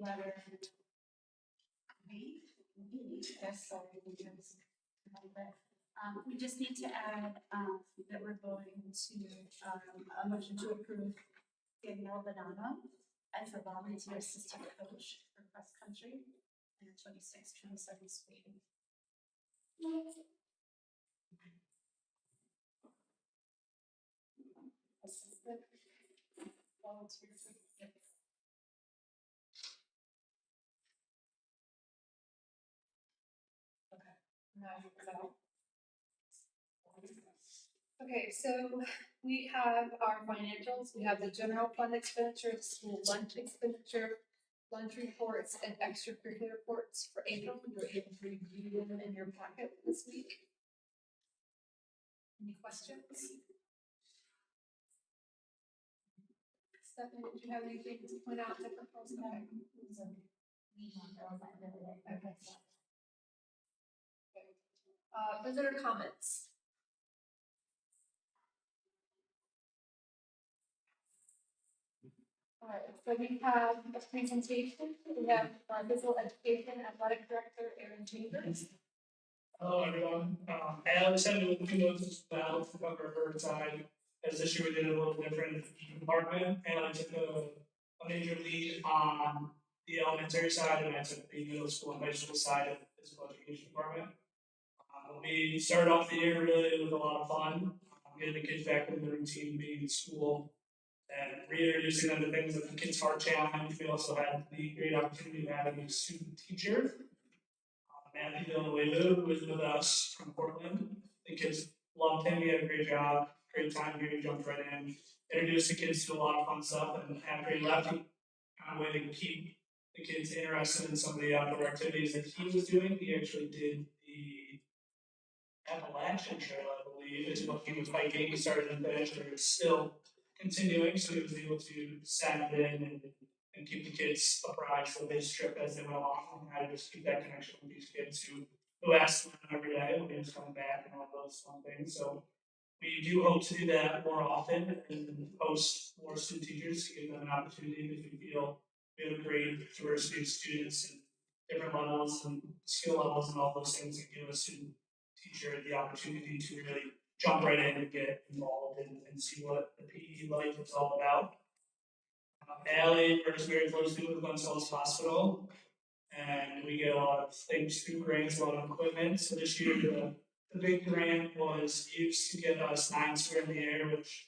letter B. Yes, sorry, we just need to add that we're going to a motion to approve Danielle Bonanno as a volunteer assistant coach for cross country in the 26-27 school year. Assistant volunteer assistant. Okay, so we have our financials. We have the general fund expenditure, the school lunch expenditure, lunch reports, and extracurricular reports for April. You're able to review them in your packet this week. Any questions? Stephanie, did you have anything to point out to propose? Okay. Visitor comments. All right, so we have a presentation. We have Physical Education Athletic Director Aaron Chambers. Hello, everyone. Alex had a few notes as well to cover her side. As this year we did a little different department, and I took a major lead on the elementary side, and I took the middle school and high school side of the physical education department. We started off the year really with a lot of fun, getting the kids back in the routine, being in school, and reintroducing them to things like the Kids Heart Challenge. We also had the great opportunity of having a student teacher, Matthew Villanueva, who was with us from Portland. The kids loved him. He had a great job, great time here. He jumped right in, introduced the kids to a lot of fun stuff, and after he left, he found a way to keep the kids interested in some of the outdoor activities that he was doing. He actually did the Appalachian Trail, I believe, is what he was biking. He started and finished, and it's still continuing, so he was able to send it in and keep the kids apprised of his trip as they went along, and how to just keep that connection with these kids who asked him every day when he was coming back and all those fun things. So we do hope to do that more often and host more student teachers to give them an opportunity because we feel we have a great diversity of students and different levels and skill levels and all those things that give a student teacher the opportunity to really jump right in and get involved and see what the PE life is all about. Allie works very closely with Gonzales Hospital, and we get a lot of things through grants, a lot of equipment. So this year, the big grant was used to get us 9 Square in the Air, which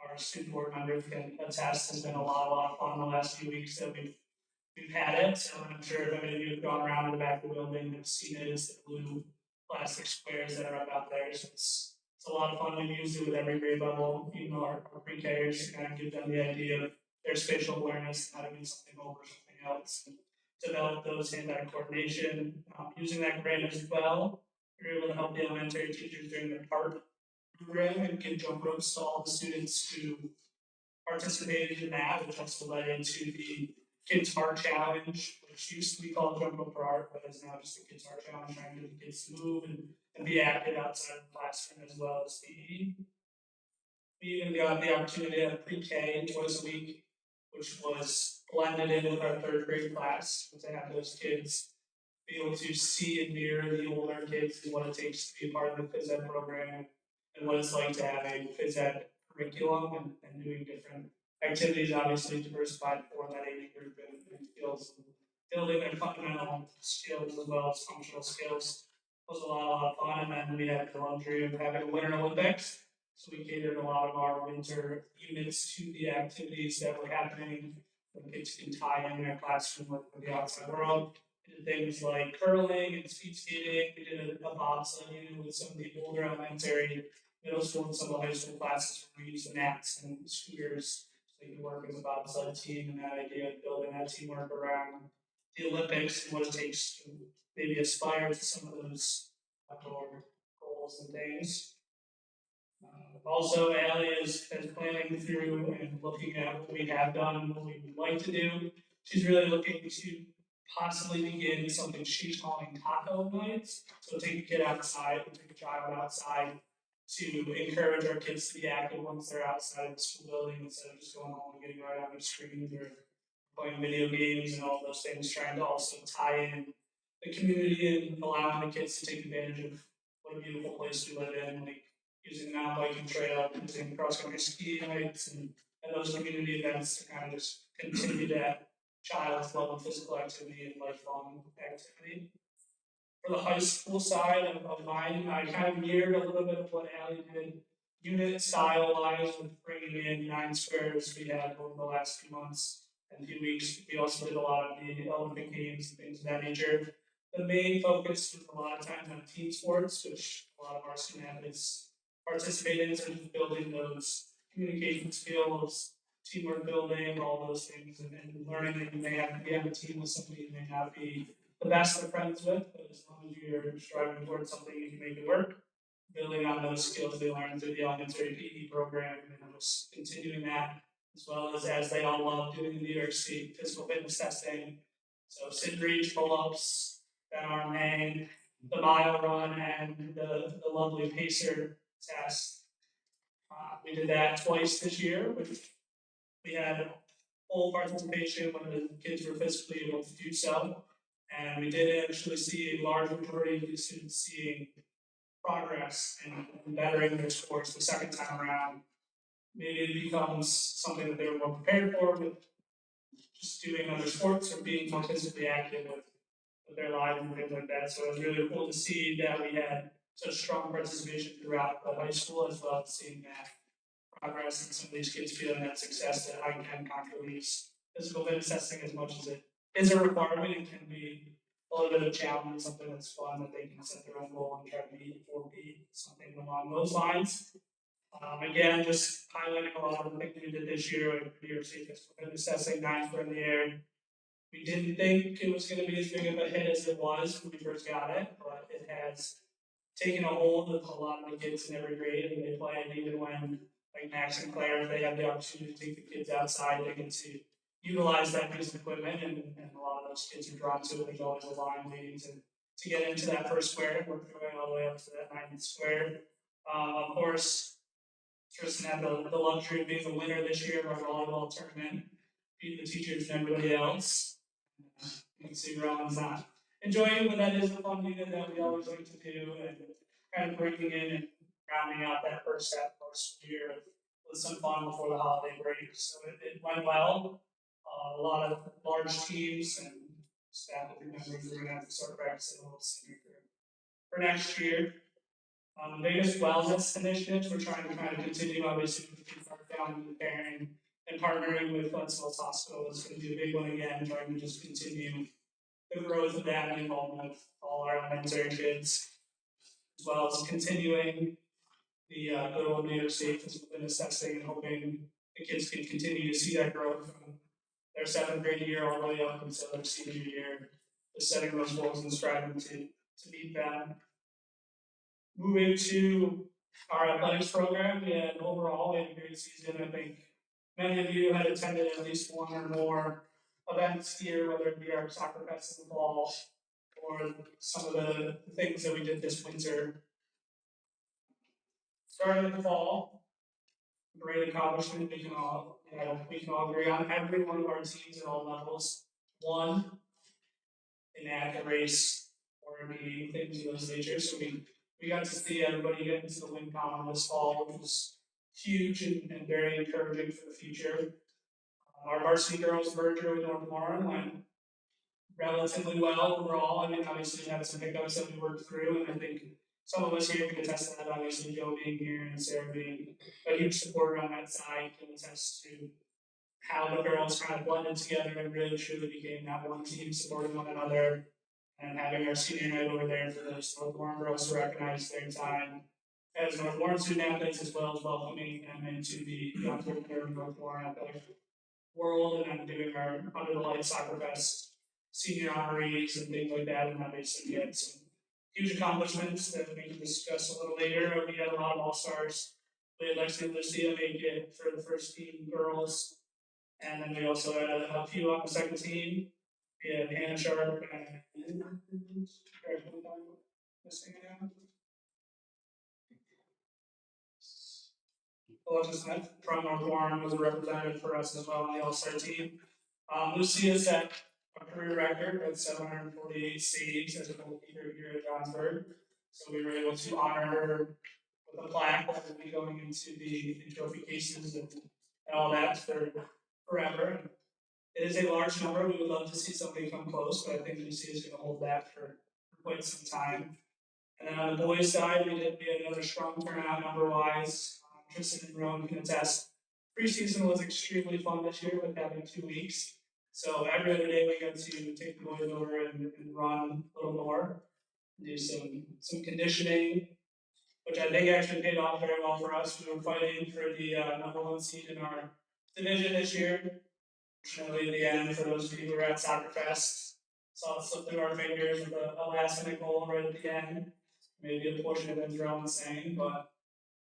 our student board members can attest has been a lot of fun the last few weeks that we've had it. So I'm sure if any of you have gone around the back of the building and seen it, it's the blue plastic squares that are up out there. So it's a lot of fun. We've used it with every grade level, even our pre-Kers, to kind of give them the idea of their spatial awareness, how to do something over something else, and develop those hand-eye coordination. Using that grant as well, we were able to help the elementary teachers during their part program and give jump ropes to all the students who participated in that, which also led into the Kids Heart Challenge, which used to be called Jump Rope for Art, but is now just the Kids Heart Challenge, trying to get the kids to move and be active outside of the classroom as well as PE. We even got the opportunity to have pre-K twice a week, which was blended in with our 3rd grade class, to have those kids be able to see and mirror the older kids and what it takes to be a part of the phys ed program and what it's like to have a phys ed curriculum and doing different activities, obviously diversified for that age group and skills, and building their fundamental skills as well as functional skills was a lot of fun. And then we had the luxury of having a Winter Olympics. So we catered a lot of our winter units to the activities that were happening. The kids can tie in their classroom with the outside world. We did things like curling and speed skating. We did a bobsled unit with some of the older elementary, middle school, and some of the high school classes where we used the mats and scooters so you can work as a bobsled team, and that idea of building that teamwork around the Olympics and what it takes to maybe aspire to some of those outdoor goals and things. Also, Allie is planning through and looking at what we have done and what we would like to do. She's really looking to possibly begin something she's calling taco nights. So take a kid outside, take a child outside to encourage our kids to be active once they're outside of the school building instead of just going home and getting right on their screens or playing video games and all those things, trying to also tie in the community and allowing the kids to take advantage of what a beautiful place we live in, like using the mountain biking trail, using cross country ski nights and those community events to kind of just continue that child's love of physical activity and lifelong activity. For the high school side of mine, I kind of mirrored a little bit of what Allie did, unit style wise, with bringing in 9 squares we had over the last few months and few weeks. We also did a lot of the Olympic games and things of that nature. The main focus was a lot of times on team sports, which a lot of our student athletes participate in, terms of building those communication skills, teamwork building, all those things, and learning that you may have to be on a team with somebody you may not be the best of friends with, but as long as you're striving towards something, you can make it work. Building on those skills they learned through the elementary PE program and just continuing that, as well as they all love doing the New York State physical fitness testing. So sit reach, pull-ups, Ben arm hang, the mile run, and the lovely pacer test. We did that twice this year, which we had full participation when the kids were physically able to do so. And we did actually see a large majority of the students seeing progress and bettering their scores the second time around. Maybe it becomes something that they were more prepared for with just doing other sports or being more physically active with their lives and things like that. So it was really cool to see that we had such strong participation throughout the high school, as well as seeing that progress and some of these kids feeling that success that I can conquer these physical fitness testing as much as it is a requirement. It can be a little bit of a challenge, something that's fun that they can set their own goal and try to meet or be something along those lines. Again, just highlighting a lot of the things we did this year at New York State Physical Fitness Testing, 9 were in the air. We didn't think it was going to be as big of a hit as it was when we first got it, but it has taken a hold of a lot of the kids in every grade, and they play it even when, like Max and Claire, if they have the opportunity to take the kids outside, they get to utilize that piece of equipment, and a lot of those kids are drawn to it. There's always a line waiting to get into that first square. We're going all the way up to that 9th square. Of course, Tristan had the luxury of being the winner this year of our volleyball tournament, beating the teachers and everybody else. You can see Rowan's not enjoying it, but that is a fun unit that we always like to do, and kind of bringing in and rounding out that first half of our school year with some fun before the holiday break. So it went well. A lot of large teams and faculty members are going to have to start practicing a little sooner for next year. The biggest wellness initiatives we're trying to kind of continue, obviously, with the down and pairing and partnering with Wentzel's Hospital is going to be a big one again, trying to just continue the growth of that and involvement of all our elementary kids, as well as continuing the good old New York State physical fitness testing and hoping the kids can continue to see that growth from their 7th grade year all the way up until their senior year, just setting those goals and striving to meet them. Moving to our athletics program, we had overall a great season. I think many of you had attended at least one or more events here, whether it be our soccer fest in the fall or some of the things that we did this winter. Starting with the fall, great accomplishment we can all agree on. Every one of our teams at all levels won an ACCA race or a meeting, things of those nature. So we got to see everybody get into the win column this fall, which was huge and very encouraging for the future. Our varsity girls merger with North Warren went relatively well overall. I mean, obviously we had some hiccups that we worked through, and I think some of us here can attest to that. Obviously, Joe being here and Sarah being a huge supporter on that side can attest to how the girls kind of blended together and really truly became that one team supporting one another. And having our senior night over there for those North Warren girls to recognize their time as North Warren student athletes, as well as welcoming them into the North Warren athletic world, and then doing our Under the Lights Soccer Fest senior honorees and things like that. And obviously, we had some huge accomplishments that we can discuss a little later. We had a lot of all-stars. We had Lexi Lucia make it for the first team girls, and then we also had a few on the second team. We had Hannah Sharp and Alexa Smith from North Warren was a representative for us as well on the All-Star team. Lucia set a career record with 748 saves as a goalkeeper here at Johnsburg. So we were able to honor her with a plaque that will be going into the trophy cases and all that for forever. It is a large number. We would love to see somebody come close, but I think Lucia is going to hold that for quite some time. And then on the boys' side, we had another strong turnout number-wise. Tristan and Rowan can attest. Preseason was extremely fun this year with having 2 weeks. So every other day we got to take the boys over and run a little more, do some conditioning, which I think actually paid off very well for us. We were fighting for the #1 seed in our division this year. Fortunately, at the end, for those of you who were at Soccer Fest, saw it slip through our fingers with a last-minute goal right at the end. Maybe a portion of it thrown insane, but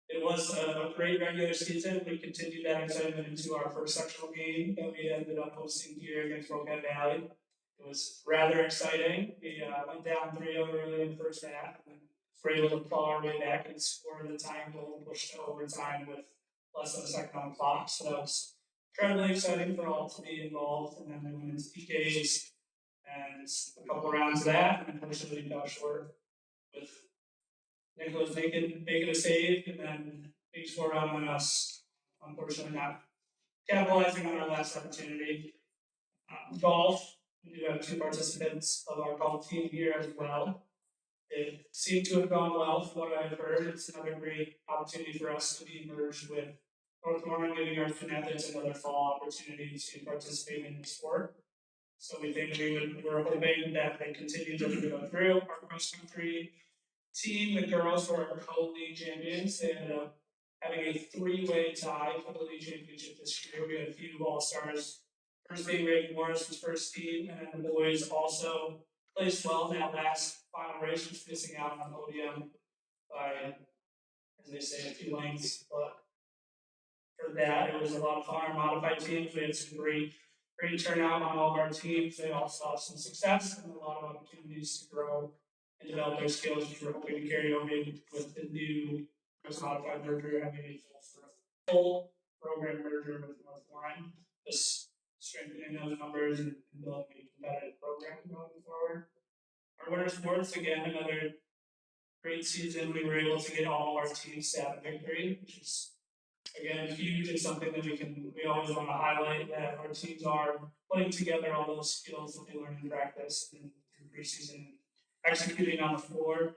it was a great regular season. We continued that excitement into our first sectional game that we ended up hosting here against Roquette Valley. It was rather exciting. We went down 3-0 early in the first half and were able to claw our way back and score the tying goal and push to overtime with less than a second on the clock. So that was incredibly exciting for all to be involved. And then we went into PKs and a couple rounds of that, and unfortunately fell short with Nicholas making a save, and then big score on us. Unfortunately, not capitalizing on our last opportunity. Golf, we do have 2 participants of our golf team here as well. It seemed to have gone well from what I've heard. It's another great opportunity for us to be merged with North Norman, giving our student athletes another fall opportunity to participate in the sport. So we think we're hoping that they continue to go through. Our cross country team, the girls were our co-league champions. They ended up having a 3-way tie for the league championship this year. We had a few all-stars. First being Reagan Morris's first team, and then the boys also placed well in that last final race, just missing out on the podium by, as they say, a few lengths. But for that, it was a lot of fun. Our modified teams, we had some great turnout on all of our teams. They all saw some success and a lot of opportunities to grow and develop their skills, which we're hoping to carry over with the new modified merger, having a full program merger with North Warren. Just strengthening those numbers and building a competitive program going forward. Our winter sports, again, another great season. We were able to get all of our teams to have a victory, which is again huge. It's something that we always want to highlight, that our teams are putting together all those skills that they learn in practice and in preseason, executing on the floor.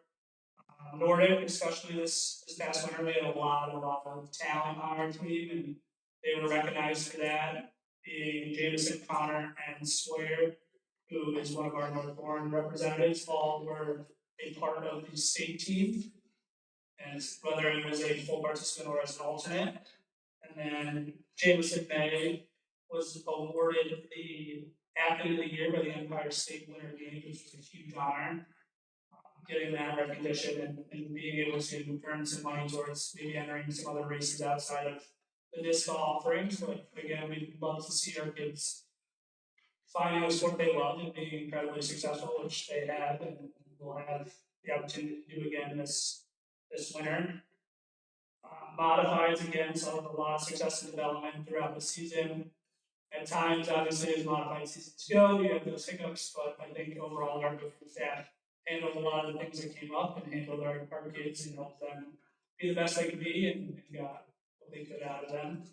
Nordic, especially this past winter, we had a lot of talent on our team, and they were recognized for that. Being Jameson, Connor, and Sawyer, who is one of our Northbourne representatives, all were a part of the state team, and whether it was a full participant or as an alternate. And then Jameson May was awarded the Athlete of the Year by the Empire State Winter Games, which was a huge honor. Getting that recognition and being able to earn some money towards maybe entering some other races outside of the NISPA offerings. But again, we'd love to see our kids finding a sport they love and being incredibly successful, which they have, and will have the opportunity to do again this winter. Modifieds, again, saw a lot of success and development throughout the season. At times, obviously, as modified seasons go, you have those hiccups, but I think overall our coaching staff handled a lot of the things that came up and handled our kids and helped them be the best they could be and got what they could out of them.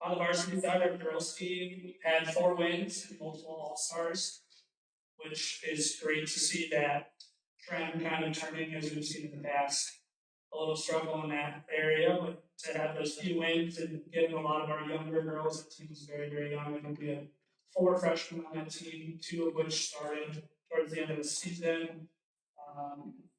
On the varsity side, our girls team had 4 wins and multiple all-stars, which is great to see that trend kind of turning as we've seen in the past. A little struggle in that area, but to have those few wins and getting a lot of our younger girls, the team is very, very young. I think we had 4 freshmen on that team, 2 of which started towards the end of the season.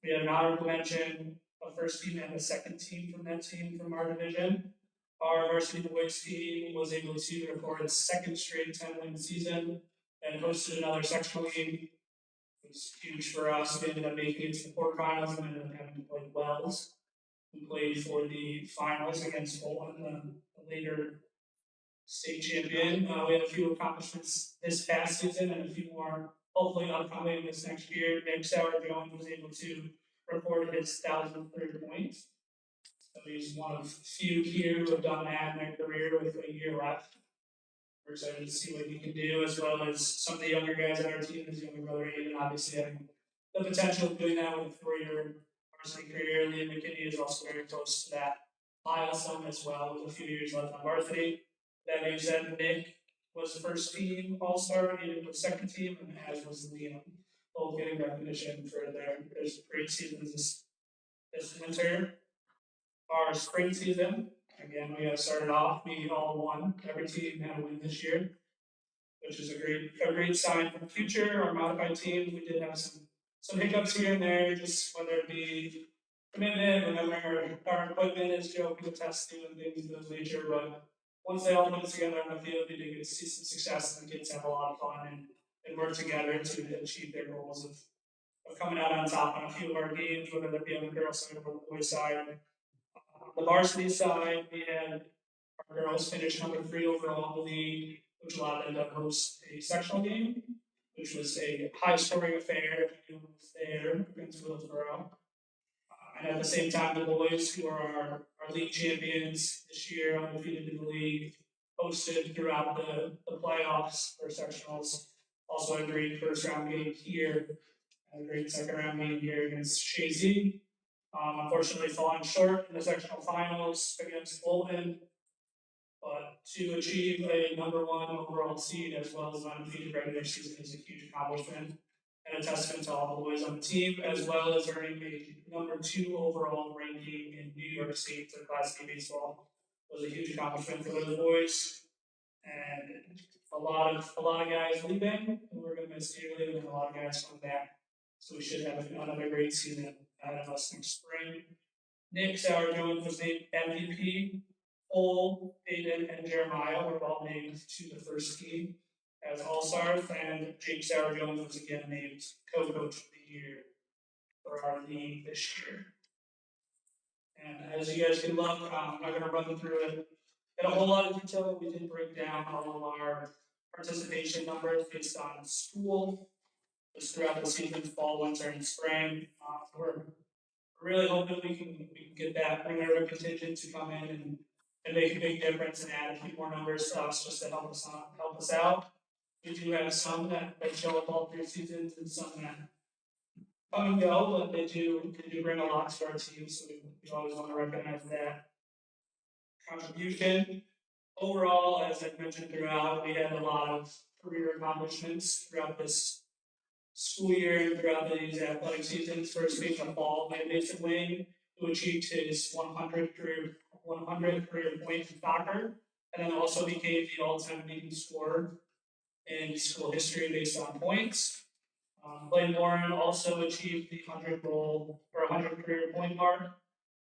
We had an honorable mention, a first team and a second team from that team from our division. Our varsity boys team was able to record its 2nd straight 10-win season and hosted another sectional game. It was huge for us. We ended up making it to the quarterfinals and ended up having to play Wells. We played for the finals against Bolton, the later state champion. We had a few accomplishments this past season and a few more hopefully upcoming this next year. Nick Sauer Jones was able to record his 1,003 points. So he's one of few here who have done that in their career with a year left. We're excited to see what he can do, as well as some of the younger guys on our team, his younger brother Aiden, obviously having the potential of doing that with a 4-year varsity career. Liam McKinney is also very close to that milestone as well, with a few years left on varsity. That being said, Nick was first team All-Star, Aiden was second team, and as was Liam, both getting recognition for their great seasons this winter. Our spring season, again, we got started off, we all won, every team had a win this year, which is a great sign for the future. Our modified teams, we did have some hiccups here and there, just whether it be commitment, remembering our equipment, as Joe can attest to, and things of those nature, but once they all put together on the field, we did get to see some success, and the kids have a lot of fun and work together to achieve their goals of coming out on top on a few of our games, whether that be on the girls' side or the boys' side. On the varsity side, we had our girls finish number 3 overall in the league, which allowed them to host a sectional game, which was a high-scoring affair. Everyone was there against Willsboro. And at the same time, the boys, who are our league champions this year, undefeated in the league, hosted throughout the playoffs for sectionals. Also a great first round game here, and a great second round game here against Shazy. Unfortunately, falling short in the sectional finals against Bolton. But to achieve a number 1 overall seed as well as an undefeated regular season is a huge accomplishment and a testament to all the boys on the team, as well as earning a number 2 overall ranking in New York State for Class A baseball. It was a huge accomplishment for those boys, and a lot of guys leaving, and we're going to miss dearly, and a lot of guys coming back. So we should have another great season ahead of us next spring. Nick Sauer Jones was named MVP. Cole, Aiden, and Jeremiah were all named to the first team as All-Stars, and Jake Sauer Jones was again named Co-Coach of the Year for our league this year. And as you guys can look, I'm not going to run through it in a whole lot of detail, but we did break down all of our participation numbers based on school, just throughout the season, fall, winter, and spring. We're really hoping we can get that Minerva contingent to come in and make a big difference and add a few more numbers to us just to help us out. We do have some that show up all 3 seasons and some that come and go, but they do bring a lot to our team, so we always want to recognize that contribution. Overall, as I mentioned throughout, we had a lot of career accomplishments throughout this school year and throughout these athletic seasons. First being the fall by Mason Wayne, who achieved his 100th career point in soccer, and then also became the all-time leading scorer in school history based on points. Blaine Warren also achieved the 100 career point mark,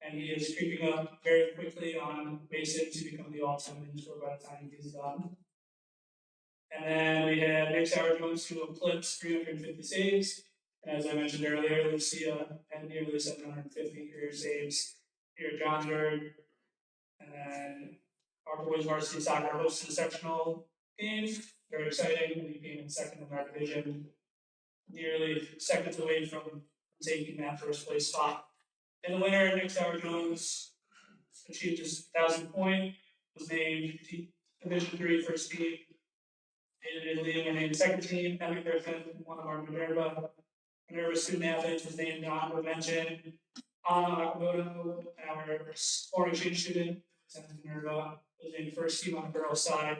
and he is creeping up very quickly on Mason to become the all-time leading scorer by the time he's done. And then we had Nick Sauer Jones, who eclipsed 350 saves. And as I mentioned earlier, Lucia had nearly 750 career saves here at Johnsburg. And then our boys varsity soccer hosted a sectional game. Very exciting. We came in second in our division, nearly seconds away from taking that first place spot. In the winter, Nick Sauer Jones achieved his 1,000th point, was named Division III first team. Aiden and Liam were named second team. Emmy Griffin, one of our Minerva student athletes, was named honorable mention. Anna Akamoto, our foreign exchange student, sent to Minerva, was named first team on the girls' side.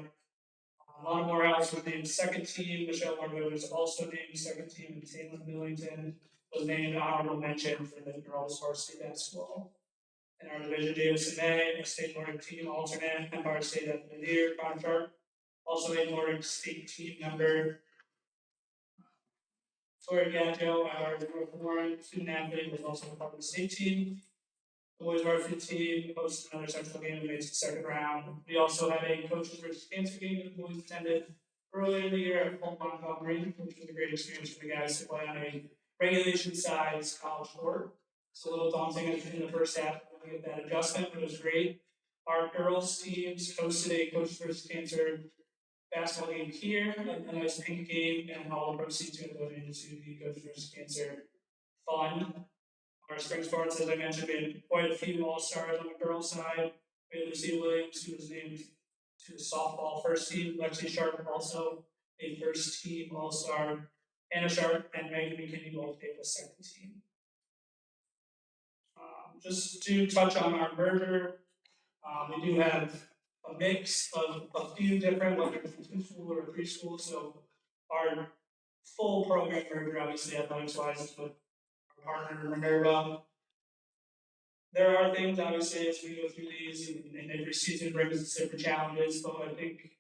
Lana Morehouse was named second team. Michelle Margot was also named second team. And Taylor Millington was named honorable mention for the girls' varsity basketball. In our division, Davidson May, a state Nordic team alternate, Empire State at the year contract. Also a Nordic State team member. Tori Gatto, our Warren student athlete, was also a part of the state team. The boys varsity team hosted another sectional game and made it to the second round. We also had a coaches versus cancer game that the boys attended earlier in the year at Fulton Montgomery, which was a great experience for the guys to play on a regulation-sized college court. It's a little daunting in the first half to get that adjustment, but it was great. Our girls teams hosted a coaches versus cancer basketball game here, a nice pink game, and all the proceeds are going into the Coaches vs. Cancer Fund. Our spring sports, as I mentioned, we had quite a few all-stars on the girls' side. We had Lucia Williams, who was named to the softball first team. Lexi Sharp also a first team all-star. Anna Sharp and Megan McKinney both made the second team. Just to touch on our merger, we do have a mix of a few different, whether it's two school or preschool. So our full program merger, obviously athletics wise, is with our partner Minerva. There are things obviously as we go through these, and every season brings its different challenges. But I think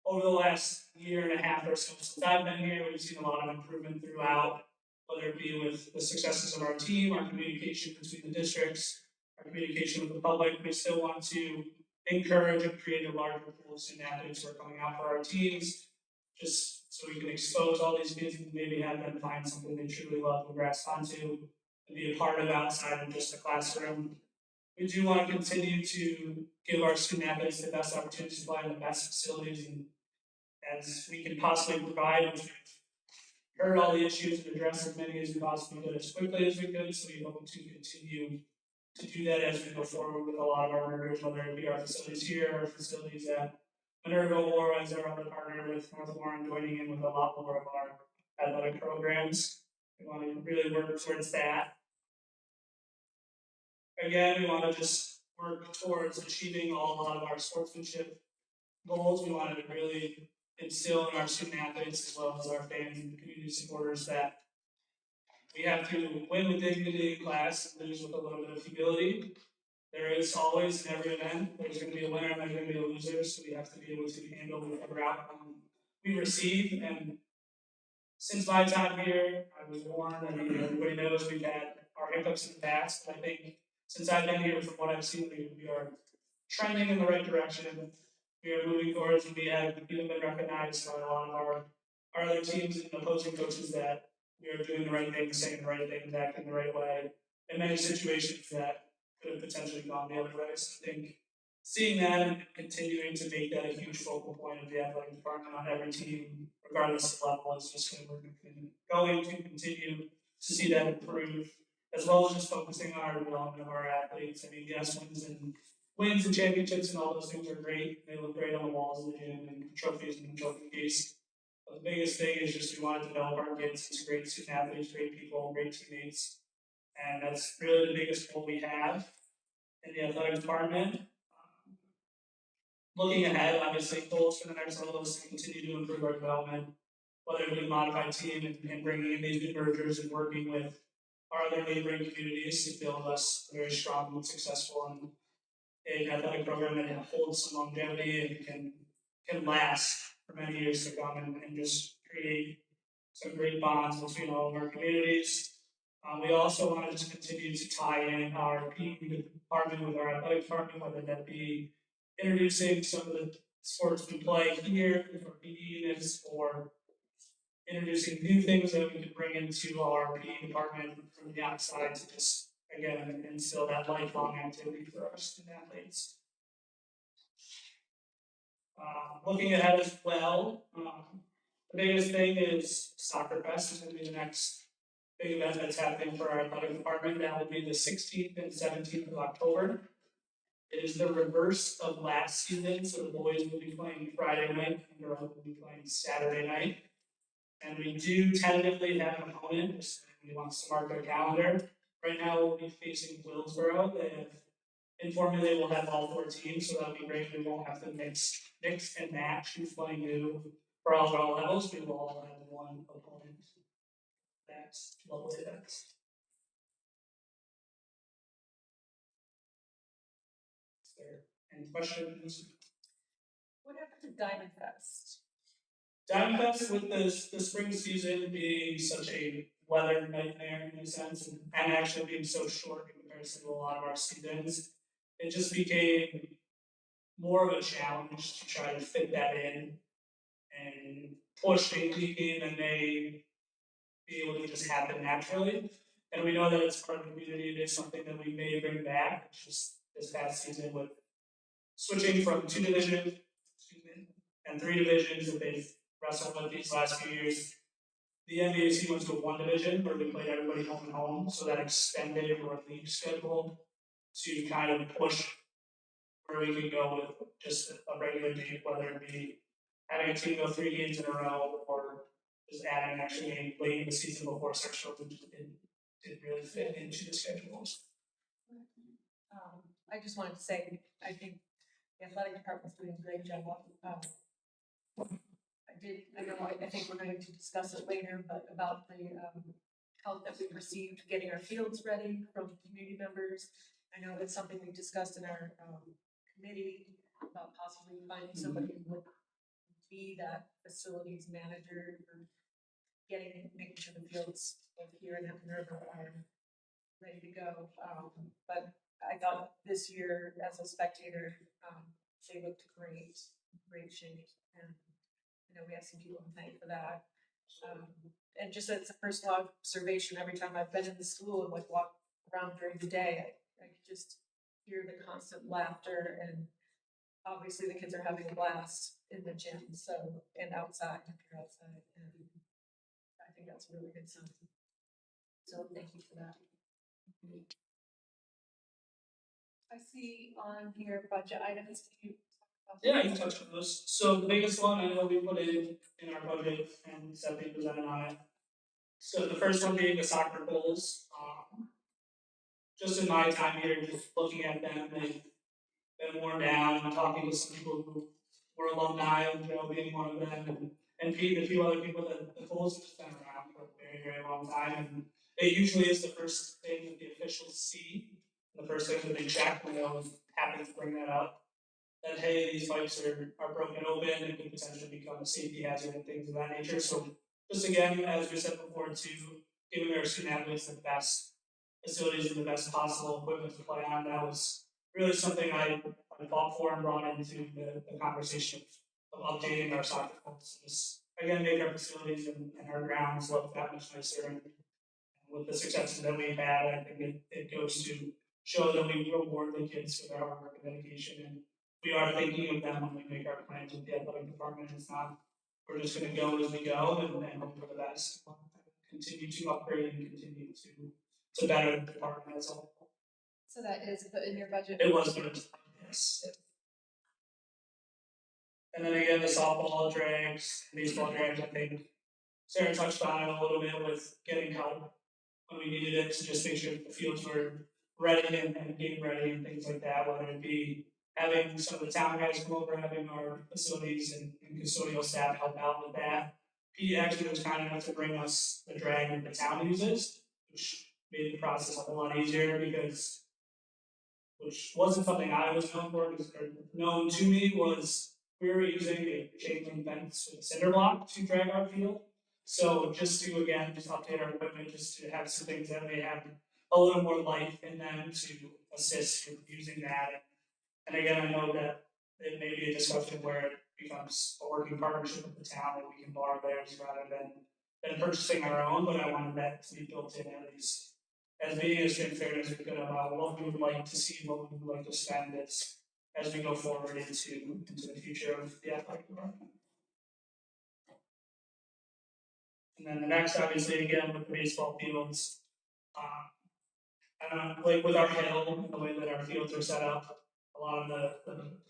over the last year and a half or so since I've been here, we've seen a lot of improvement throughout, whether it be with the successes of our team, our communication between the districts, our communication with the public. We still want to encourage and create a larger pool of student athletes who are coming out for our teams, just so we can expose all these kids and maybe have them find something they truly love and grasp onto and be a part of outside of just the classroom. We do want to continue to give our student athletes the best opportunities to play in the best facilities and as we can possibly provide. We've heard all the issues and address as many as we possibly could as quickly as we could, so we hope to continue to do that as we go forward with a lot of our mergers, whether it be our facilities here or facilities at Minerva or as our other partner with North Warren joining in with a lot more of our athletic programs. We want to really work towards that. Again, we want to just work towards achieving a lot of our sportsmanship goals. We want to really instill in our student athletes as well as our fans and community supporters that we have to win with dignity in class and lose with a little bit of humility. There is always in every event, there's going to be a winner and there's going to be a loser, so we have to be able to handle whatever outcome we receive. And since my time here, I was born, I mean, everybody knows we've had our hiccups in the past, but I think since I've been here, from what I've seen, we are trending in the right direction. We are moving towards, and we have even been recognized by a lot of our other teams and opposing coaches that we are doing the right thing, saying the right thing, acting the right way in many situations that could have potentially gone the other way. So I think seeing that and continuing to make that a huge focal point of the athletic department on every team, regardless of level, is just going to continue to see that improve, as well as just focusing on our development of our athletes. I mean, yes, wins and championships and all those things are great. They look great on the walls of the gym and trophies and trophy case. But the biggest thing is just we want to develop our kids into great student athletes, great people, great teammates. And that's really the biggest goal we have in the athletic department. Looking ahead, obviously, goals for the next level is to continue to improve our development, whether it be modified team and bringing in these new mergers and working with our other neighboring communities to build us very strong and successful and athletic program that holds some longevity and can last for many years to come and just create some great bonds between all of our communities. We also want to just continue to tie in our PE department with our athletic department, whether that be introducing some of the sports we play here with our PE units or introducing new things that we can bring into our PE department from the outside to just, again, instill that lifelong activity for our student athletes. Looking ahead as well, the biggest thing is Soccer Fest is going to be the next big event that's happening for our athletic department. That will be the 16th and 17th of October. It is the reverse of last season, so the boys will be playing Friday night and the girls will be playing Saturday night. And we do tentatively have an opponent if somebody wants to mark their calendar. Right now we'll be facing Willsboro. They have informed me they will have all 4 teams, so that'll be great. We won't have to mix and match who's playing who for all levels. We will all have one opponent. That's what we'll do next. Is there any questions? What happened to Diamond Fest? Diamond Fest, with the spring season being such a weather nightmare in a sense, and actually being so short in comparison to a lot of our seasons, it just became more of a challenge to try to fit that in and push a league game and may be able to just happen naturally. And we know that it's part of the community. It is something that we may bring back. It's just this past season with switching from 2 divisions and 3 divisions that they've wrestled with these last few years. The NBAC went to a 1 division where we played everybody home and home, so that extended our league schedule to kind of push where we could go with just a regular date, whether it be having a team go 3 games in a row or just adding an extra game late in the season before Central didn't really fit into the schedules. I just wanted to say, I think the athletic department's doing a great job. I think we're going to discuss it later, but about the help that we received getting our fields ready from community members. I know that's something we discussed in our committee about possibly finding somebody who would be that facilities manager for making sure the fields both here and Hampton River are ready to go. But I thought this year as a spectator, they looked great shape, and you know we have some people to thank for that. And just as a personal observation, every time I've been in the school and like walk around during the day, I could just hear the constant laughter, and obviously the kids are having a blast in the gym, so and outside if you're outside, and I think that's a really good sign. So thank you for that. I see on here budget items. Can you talk about Yeah, you can touch on those. So the biggest one I know we put in our budget and Stephanie presented on it. So the first one being the soccer goals. Just in my time here, just looking at them, they've been worn down. I'm talking with some people who were alumni, Joe being one of them, and Pete and a few other people that the goals have just been around for a very, very long time. And it usually is the first thing that the officials see, the first thing that they check when they always happen to bring that up. That hey, these pipes are broken open and could potentially become a safety hazard and things of that nature. So just again, as we said before, to giving our student athletes the best facilities and the best possible equipment to play on, that was really something I fought for and brought into the conversation of updating our soccer courts. Just again, make our facilities and our grounds look that much nicer. And with the successes that we've had, I think it goes to show that we reward the kids for their hard work and dedication, and we are thinking of them when we make our plans with the athletic department. It's not we're just going to go as we go and hope for the best. Continue to upgrade and continue to better the department as a whole. So that is put in your budget. It was good. Yes. And then again, the softball drags, baseball drags, I think Sarah touched on it a little bit with getting help when we needed it to just make sure that the fields were ready and game ready and things like that, whether it be having some of the town guys come over, having our facilities and custodial staff help out with that. Pete actually was kind enough to bring us the drag that the town uses, which made the process a whole lot easier because which wasn't something I was known for, because known to me was we were using a chain link fence with a cinder block to drag our field. So just to again just update our equipment, just to have some things that may have a little more life in them to assist with using that. And again, I know that it may be a discussion where it becomes a working partnership with the town and we can borrow theirs rather than purchasing our own, but I wanted that to be built in at least as being as transparent as we could about what we would like to see, what we would like to spend as we go forward into the future of the athletic department. And then the next, obviously, again with the baseball fields, I don't know, like with our hill and the way that our fields are set up, a lot of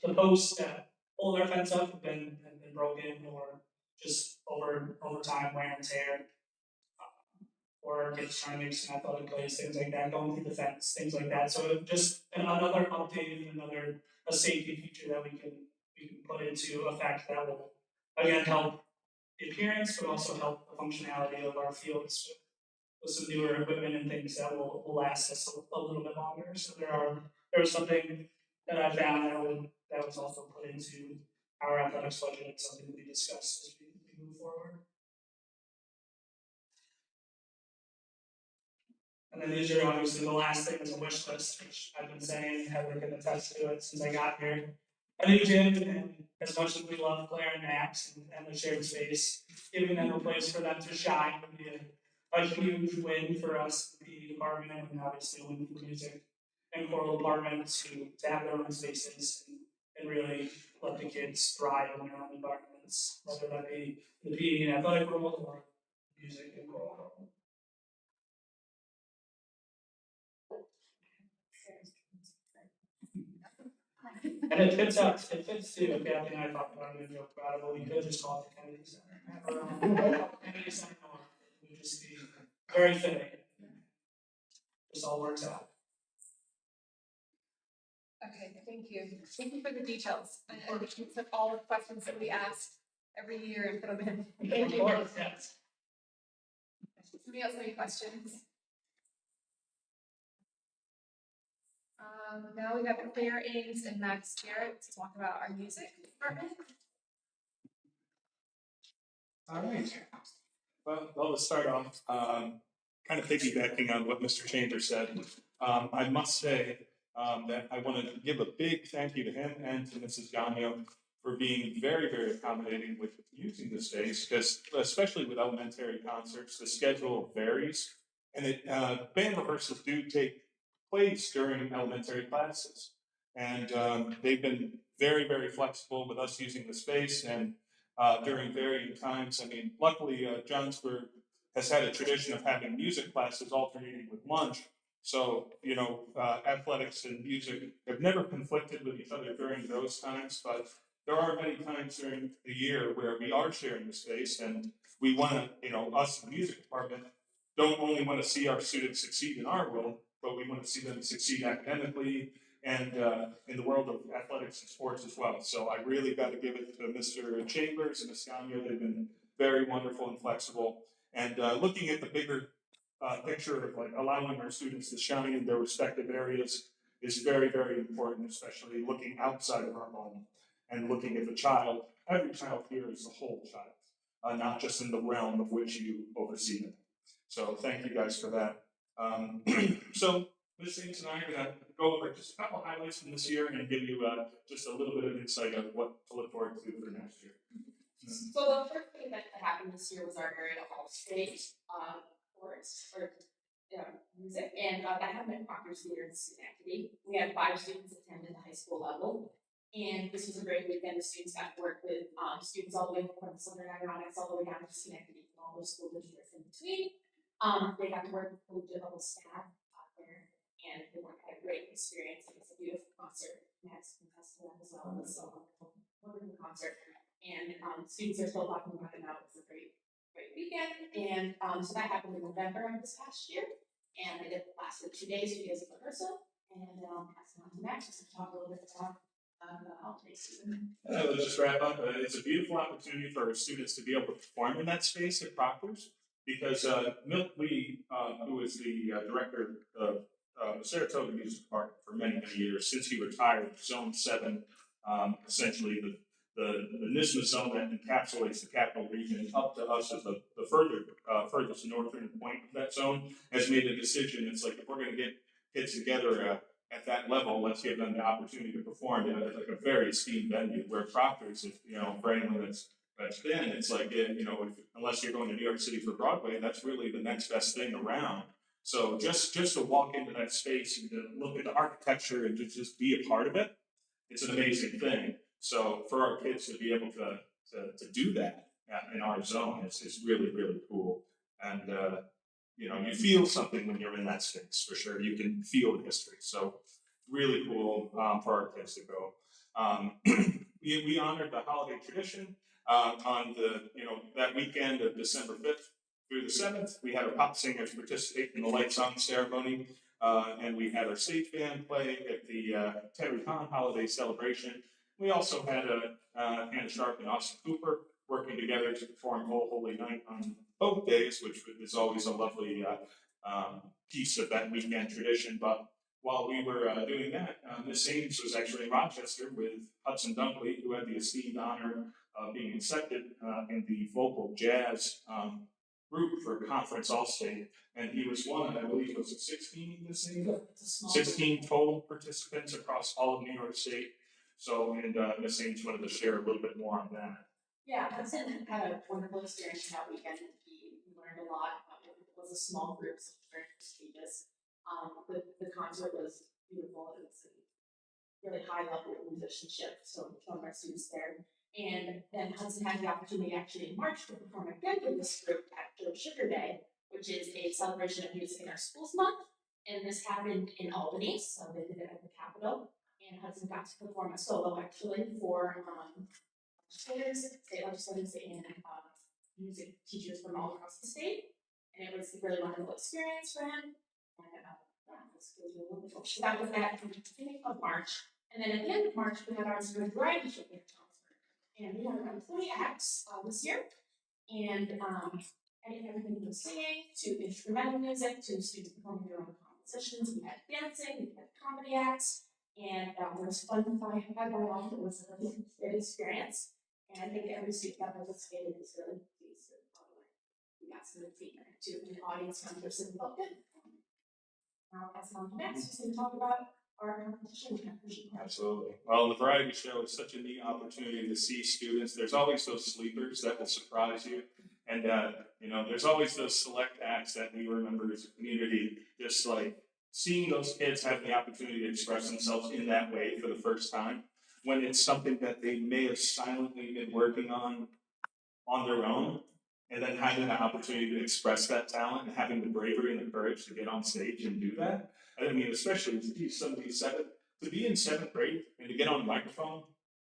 the posts that hold our fence up have been broken or just over time wear and tear. Or kids trying to make some athletic plays, things like that, going through the fence, things like that. So just another update, a safety feature that we can put into effect that will again help the appearance, but also help the functionality of our fields with some newer equipment and things that will last us a little bit longer. So there's something that I found that was also put into our athletics budget and something to be discussed as we move forward. And then these are obviously the last thing is a wish list, which I've been saying, Heather can attest to it since I got here. A new gym, and as much as we love Claire and Max and the shared space, giving them a place for them to shine would be a huge win for us, the department, and obviously a win for the music and choral department to have their own spaces and really let the kids thrive in their own environments, whether that be the PE and athletic world or music and choral world. And it fits out, it fits too, Kathy and I talked about it, feel proud of it, we could just call it the Kennedy Center. Have our own Kennedy Center, it would just be very fitting. This all works out. Okay, thank you. Thank you for the details. And we took all the questions that we ask every year and put them in. Thank you. Yes. Somebody else have any questions? Now we have Claire Ames and Max Garrett to talk about our music department. All right. Well, to start off, kind of piggybacking on what Mr. Chambers said, I must say that I want to give a big thank you to him and to Mrs. Gagno for being very, very accommodating with using the space, because especially with elementary concerts, the schedule varies, and band rehearsals do take place during elementary classes. And they've been very, very flexible with us using the space and during varying times. I mean, luckily, Johnsburg has had a tradition of having music classes alternating with lunch. So, athletics and music have never conflicted with each other during those times, but there are many times during the year where we are sharing the space, and we want to, us, the music department, don't only want to see our students succeed in our world, but we want to see them succeed academically and in the world of athletics and sports as well. So I really got to give it to Mr. Chambers and Ms. Gagno. They've been very wonderful and flexible. And looking at the bigger picture of like allowing our students to shine in their respective areas is very, very important, especially looking outside of our home and looking at the child. Every child here is the whole child, not just in the realm of which you oversee them. So thank you guys for that. So Ms. Ames and I are going to go over just a couple highlights from this year and give you just a little bit of insight of what to look forward to for next year. So the first thing that happened this year was our area all-state chorus for music, and that happened at Proctor's Theater in Schenectady. We had 5 students attend at the high school level, and this was a great weekend. The students got to work with students all the way from Southern Aeronautics all the way down to Schenectady and all those school districts in between. They got to work with collegiate level staff out there, and they had a great experience. It was a beautiful concert. Max can attest to that as well. It was a wonderful concert. And students are still talking about it now. It was a great weekend. And so that happened in November of this past year. And it lasted 2 days, 2 days of rehearsal. And pass it on to Max to talk a little bit about the holiday season. Let's just wrap up. It's a beautiful opportunity for our students to be able to perform in that space at Proctor's, because Milt Lee, who is the director of the Saratoga Music Department for many, many years, since he retired, Zone 7, essentially the NISMA zone that encapsulates the capital region up to us as the furthest northern point of that zone, has made a decision. It's like, if we're going to get kids together at that level, let's give them the opportunity to perform in a very esteemed venue. Where Proctor's, if for anyone that's been, it's like, unless you're going to New York City for Broadway, that's really the next best thing around. So just to walk into that space and to look at the architecture and to just be a part of it, it's an amazing thing. So for our kids to be able to do that in our zone is really, really cool. And you feel something when you're in that space, for sure. You can feel the history. So really cool for our kids to go. We honored the holiday tradition on that weekend of December 5th through the 7th. We had our pop singers participate in the lights on ceremony, and we had our stage band play at the Terry Khan holiday celebration. We also had Hannah Sharp and Austin Cooper working together to perform Oh Holy Night on both days, which is always a lovely piece of that weekend tradition. But while we were doing that, Miss Ames was actually in Rochester with Hudson Dunkley, who had the esteemed honor of being accepted in the vocal jazz group for Conference All-State. And he was one, I believe, was it 16 this year? 16 total participants across all of New York State. So, and Miss Ames wanted to share a little bit more on that. Yeah, Hudson had a wonderful experience that weekend. He learned a lot. It was a small group, so it was very prestigious. The concert was beautiful. It was a really high level of musicianship, so from our students there. And then Hudson had the opportunity actually in March to perform again with this group at Joe Sugar Day, which is a celebration of music in our schools month. And this happened in Albany, so they did it at the Capitol. And husband got to perform a solo actually for legislators, state legislators, and music teachers from all across the state. And it was a really wonderful experience for him. And yeah, it was really wonderful. So that was at the beginning of March. And then at the end of March, we had our spring variety show here in Chelmsford. And we had around 3 acts this year. And everything from singing to instrumental music to students performing their own compositions. We had dancing, we had comedy acts, and it was fun by all. It was a really good experience. And I think every student that participated was really pleased with we got some good feedback too from the audience members and felt good. Now I'll pass it on to Max, who's going to talk about our competition. Absolutely. Well, the variety show is such a neat opportunity to see students. There's always those sleepers that will surprise you. And, you know, there's always those select acts that we remember as a community, just like seeing those kids have the opportunity to express themselves in that way for the first time, when it's something that they may have silently been working on their own, and then having the opportunity to express that talent and having the bravery and the courage to get on stage and do that. I mean, especially to be in seventh grade and to get on a microphone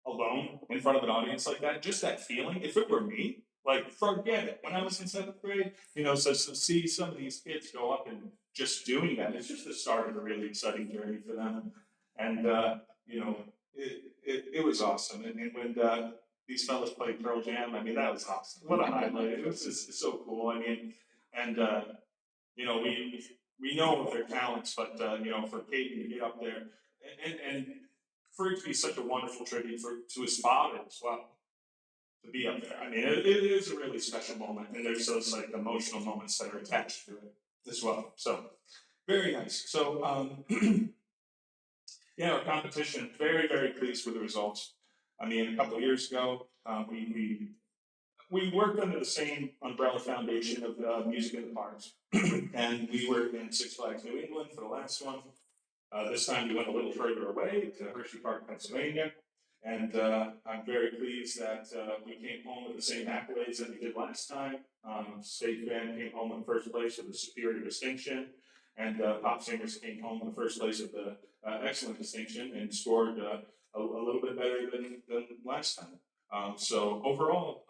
alone in front of an audience like that, just that feeling, if it were me, like, forget it. When I was in seventh grade, you know, so see some of these kids go up and just doing that, it's just the start of a really exciting journey for them. And, you know, it was awesome. And when these fellas played Pearl Jam, I mean, that was awesome. What a highlight. It was just so cool. I mean, and, you know, we know their talents, but, you know, for Caden to get up there and for it to be such a wonderful tribute to his father as well, to be up there. I mean, it is a really special moment, and there's those like emotional moments that are attached to it as well. So, very nice. So, yeah, our competition, very, very pleased with the results. I mean, a couple of years ago, we worked under the same umbrella foundation of Music in the Parks, and we were in Six Flags New England for the last one. This time we went a little further away to Hershey Park, Pennsylvania, and I'm very pleased that we came home with the same accolades that we did last time. State Band came home in first place with the Superior Distinction, and Pop Singers came home in the first place with the Excellent Distinction and scored a little bit better than last time. So overall,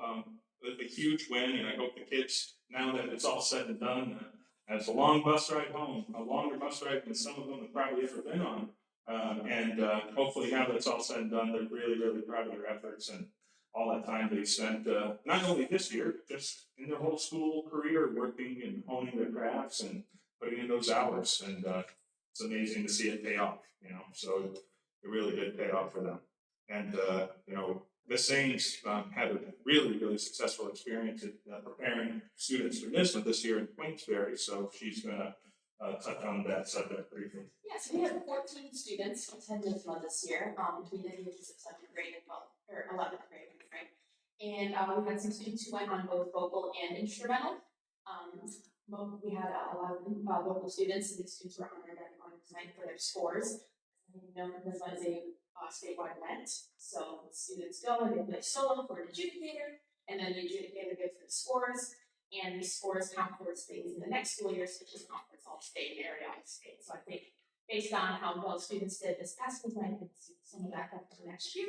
a huge win, and I hope the kids, now that it's all said and done, it's a long bus ride home, a longer bus ride than some of them have probably ever been on. And hopefully now that it's all said and done, they're really, really proud of their efforts and all that time they spent, not only this year, just in their whole school career, working and honing their crafts and putting in those hours. And it's amazing to see it pay off, you know, so it really did pay off for them. And, you know, Miss Sains had a really, really successful experience at preparing students for NISMA this year in Queensberry, so she's going to touch on that subject briefly. Yes, we had 14 students attend NISMA this year, between the ages of 7th grade and 11th grade, right? And we had some students who went on both vocal and instrumental. We had a lot of vocal students, and these students were honored tonight for their scores. You know, NISMA is a statewide event, so students go and they play solo for an adjudicator, and then the adjudicator gives them scores, and these scores count towards things in the next school year, such as conference all state and area all state. So I think based on how well students did this past week, I can see some of that up for next year.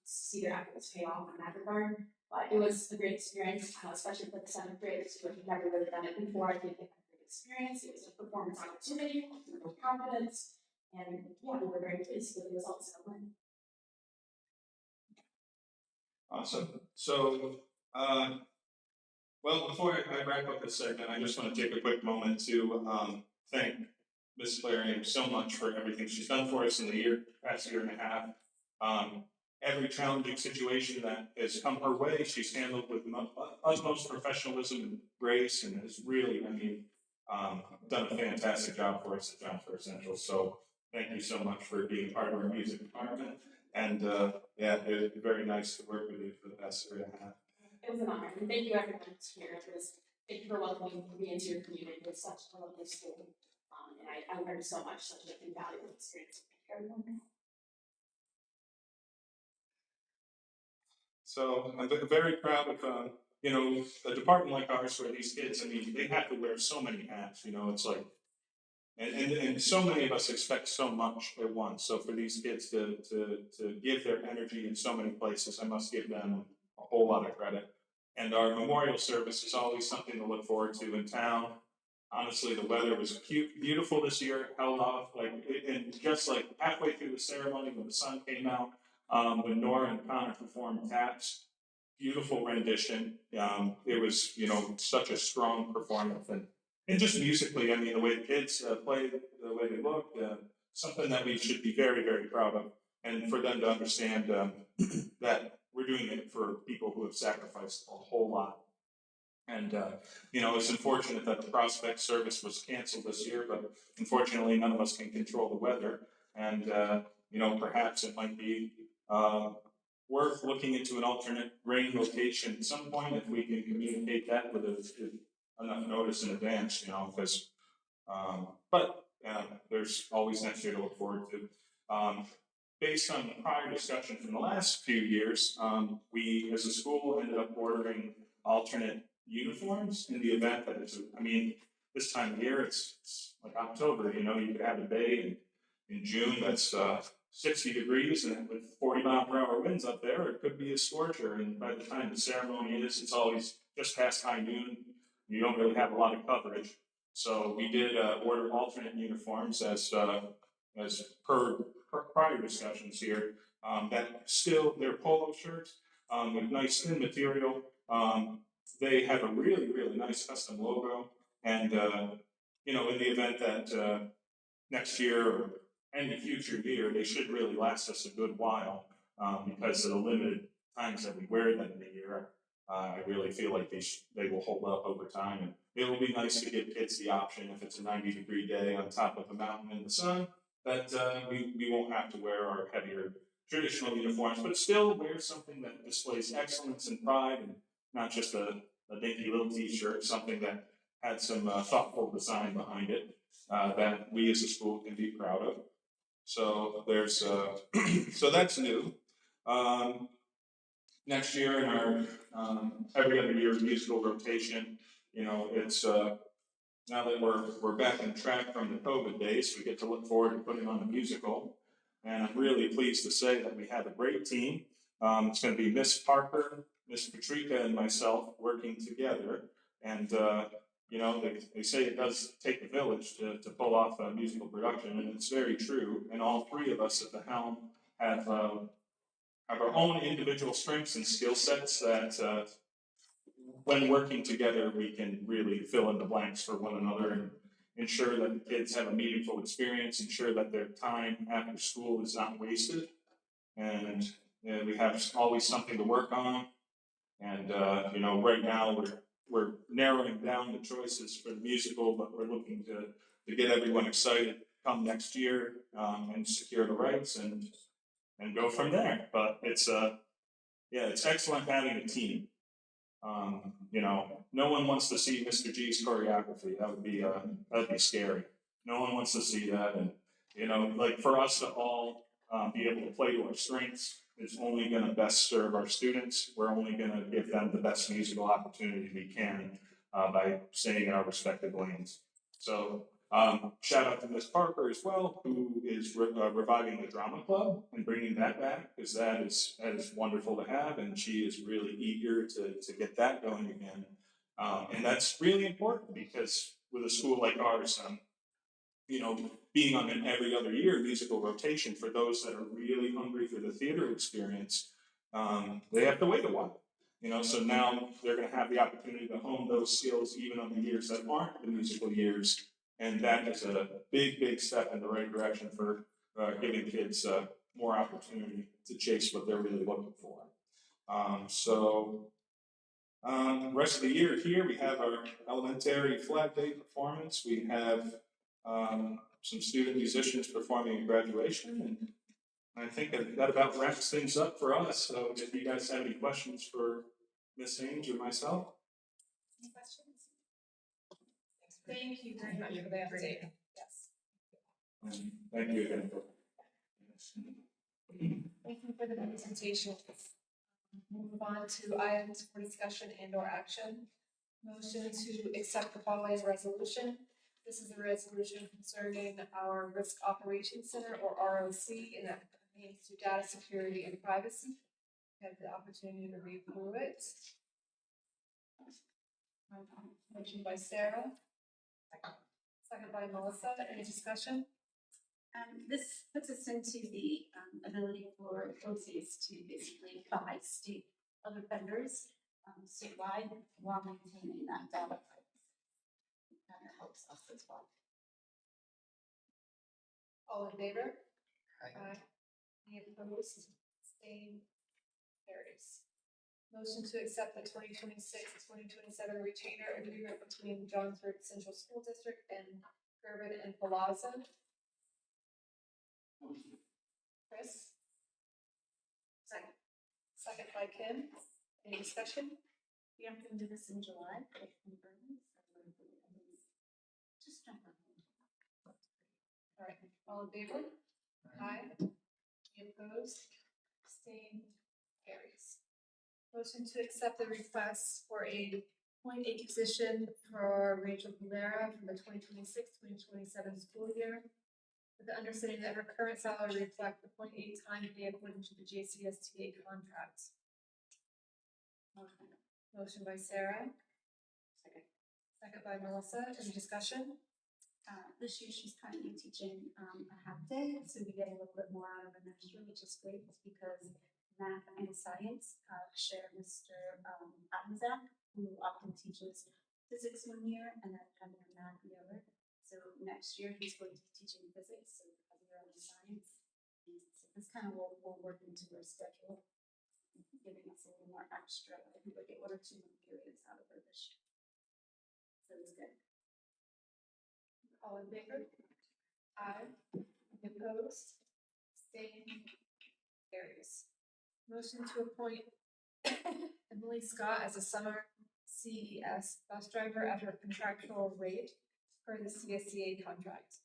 See their efforts pay off in that regard. But it was a great experience, especially for the 7th graders who have never really done it before. I think they had a great experience. It was a performance opportunity, with confidence. And yeah, we were very pleased with the results of it. Awesome. So, well, before I wrap up this segment, I just want to take a quick moment to thank Ms. Clarion so much for everything she's done for us in the past year and a half. Every challenging situation that has come her way, she's handled with utmost professionalism and grace, and has really, I mean, done a fantastic job for us at Johnsburg Central. So thank you so much for being part of our music department. And yeah, it was very nice to work with you for the past year and a half. It was an honor, and thank you everyone here. Thank you for welcoming me into your community. It's such a lovely school, and I learned so much, such an invaluable experience. Thank you, everyone. So I'm very proud of, you know, a department like ours where these kids, I mean, they have to wear so many hats, you know, it's like And so many of us expect so much at once. So for these kids to give their energy in so many places, I must give them a whole lot of credit. And our memorial service is always something to look forward to in town. Honestly, the weather was beautiful this year, held off and just like halfway through the ceremony when the sun came out, when Nora and Connor performed taps, beautiful rendition. It was, such a strong performance, and just musically, I mean, the way the kids played, the way they looked, something that we should be very, very proud of, and for them to understand that we're doing it for people who have sacrificed a whole lot. And it's unfortunate that the Prospect service was canceled this year, but unfortunately, none of us can control the weather, and perhaps it might be worth looking into an alternate rain location at some point if we can communicate that with enough notice in advance, because, but there's always next year to look forward to. Based on the prior discussion from the last few years, we as a school ended up ordering alternate uniforms in the event that this time of year, it's like October, you could have a day in June that's 60 degrees and with 40-mile-per-hour winds up there, it could be a scorcher. And by the time the ceremony is, it's always just past high noon. You don't really have a lot of coverage. So we did order alternate uniforms as per prior discussions here. That still, they're polo shirts with nice thin material. They have a really, really nice custom logo. And, in the event that next year or any future year, they should really last us a good while because of the limited times that we wear them in a year. I really feel like they will hold up over time, and it will be nice to give kids the option if it's a 90-degree day on top of a mountain in the sun that we won't have to wear our heavier traditional uniforms, but still wear something that displays excellence and pride, and not just a dinky little T-shirt, something that had some thoughtful design behind it that we as a school can be proud of. So there's so that's new. Next year in our every other year musical rotation, it's now that we're back on track from the COVID days, we get to look forward to putting on a musical, and I'm really pleased to say that we have a great team. It's going to be Miss Parker, Miss Patrika, and myself working together, and they say it does take a village to pull off a musical production, and it's very true. And all three of us at the helm have our own individual strengths and skill sets that, when working together, we can really fill in the blanks for one another and ensure that the kids have a meaningful experience, ensure that their time after school is not wasted, and we have always something to work on. And right now we're narrowing down the choices for the musical, but we're looking to get everyone excited come next year and secure the rights and go from there. But it's excellent having a team. No one wants to see Mr. G's choreography. That'd be scary. No one wants to see that, and for us to all be able to play to our strengths is only going to best serve our students. We're only going to give them the best musical opportunity we can by staying in our respective lanes. So shout out to Miss Parker as well, who is reviving the drama club and bringing that back, because that is wonderful to have, and she is really eager to get that going again. And that's really important because with a school like ours, being on an every other year musical rotation, for those that are really hungry for the theater experience, they have to wait a while. So now they're going to have the opportunity to hone those skills even on the years that aren't the musical years. And that is a big, big step in the right direction for giving kids more opportunity to chase what they're really looking for. Rest of the year here, we have our elementary flag day performance. We have some student musicians performing in graduation, and I think that about wraps things up for us. So if you guys have any questions for Ms. Haynes or myself. Any questions? Thank you very much for the update. Yes. Thank you again. Thank you for the presentation. We'll move on to items for discussion and/or action. Motion to accept the following resolution. This is a resolution concerning our Risk Operations Center or ROC, and that pertains to data security and privacy. Had the opportunity to read through it. Motion by Sarah. Second by Melissa. Any discussion? This puts us into the ability for OCs to basically buy state other vendors statewide while maintaining that data privacy. And it helps us as well. All in favor? Aye. Any opposed? Abstained? Carries. Motion to accept the 2026-2027 retainer agreement between Johnsburg Central School District and Gervin and Palazzo. Chris? Second. Second by Kim. Any discussion? We have to do this in July. But just jump on. All right, all in favor? Aye. Any opposed? Abstained? Carries. Motion to accept the request for a .8 position for Rachel Valera for the 2026-2027 school year, with the understanding that her current salary reflects the .8 time pay according to the JCSTA contract. Motion by Sarah. Second by Melissa. Any discussion? This year she's currently teaching a half day, so we get a little bit more out of her next year, which is great because math and science share Mr. Adamzak, who often teaches physics one year and then math the other. So next year he's going to be teaching physics, so because of her own science. And so this kind of will work into her schedule, giving us a little more extra. I think we'll get 1 or 2 more periods out of her this year. So it's good. All in favor? Aye. Any opposed? Abstained? Carries. Motion to appoint Emily Scott as a summer CES bus driver at her contractual rate per the CSCA contract.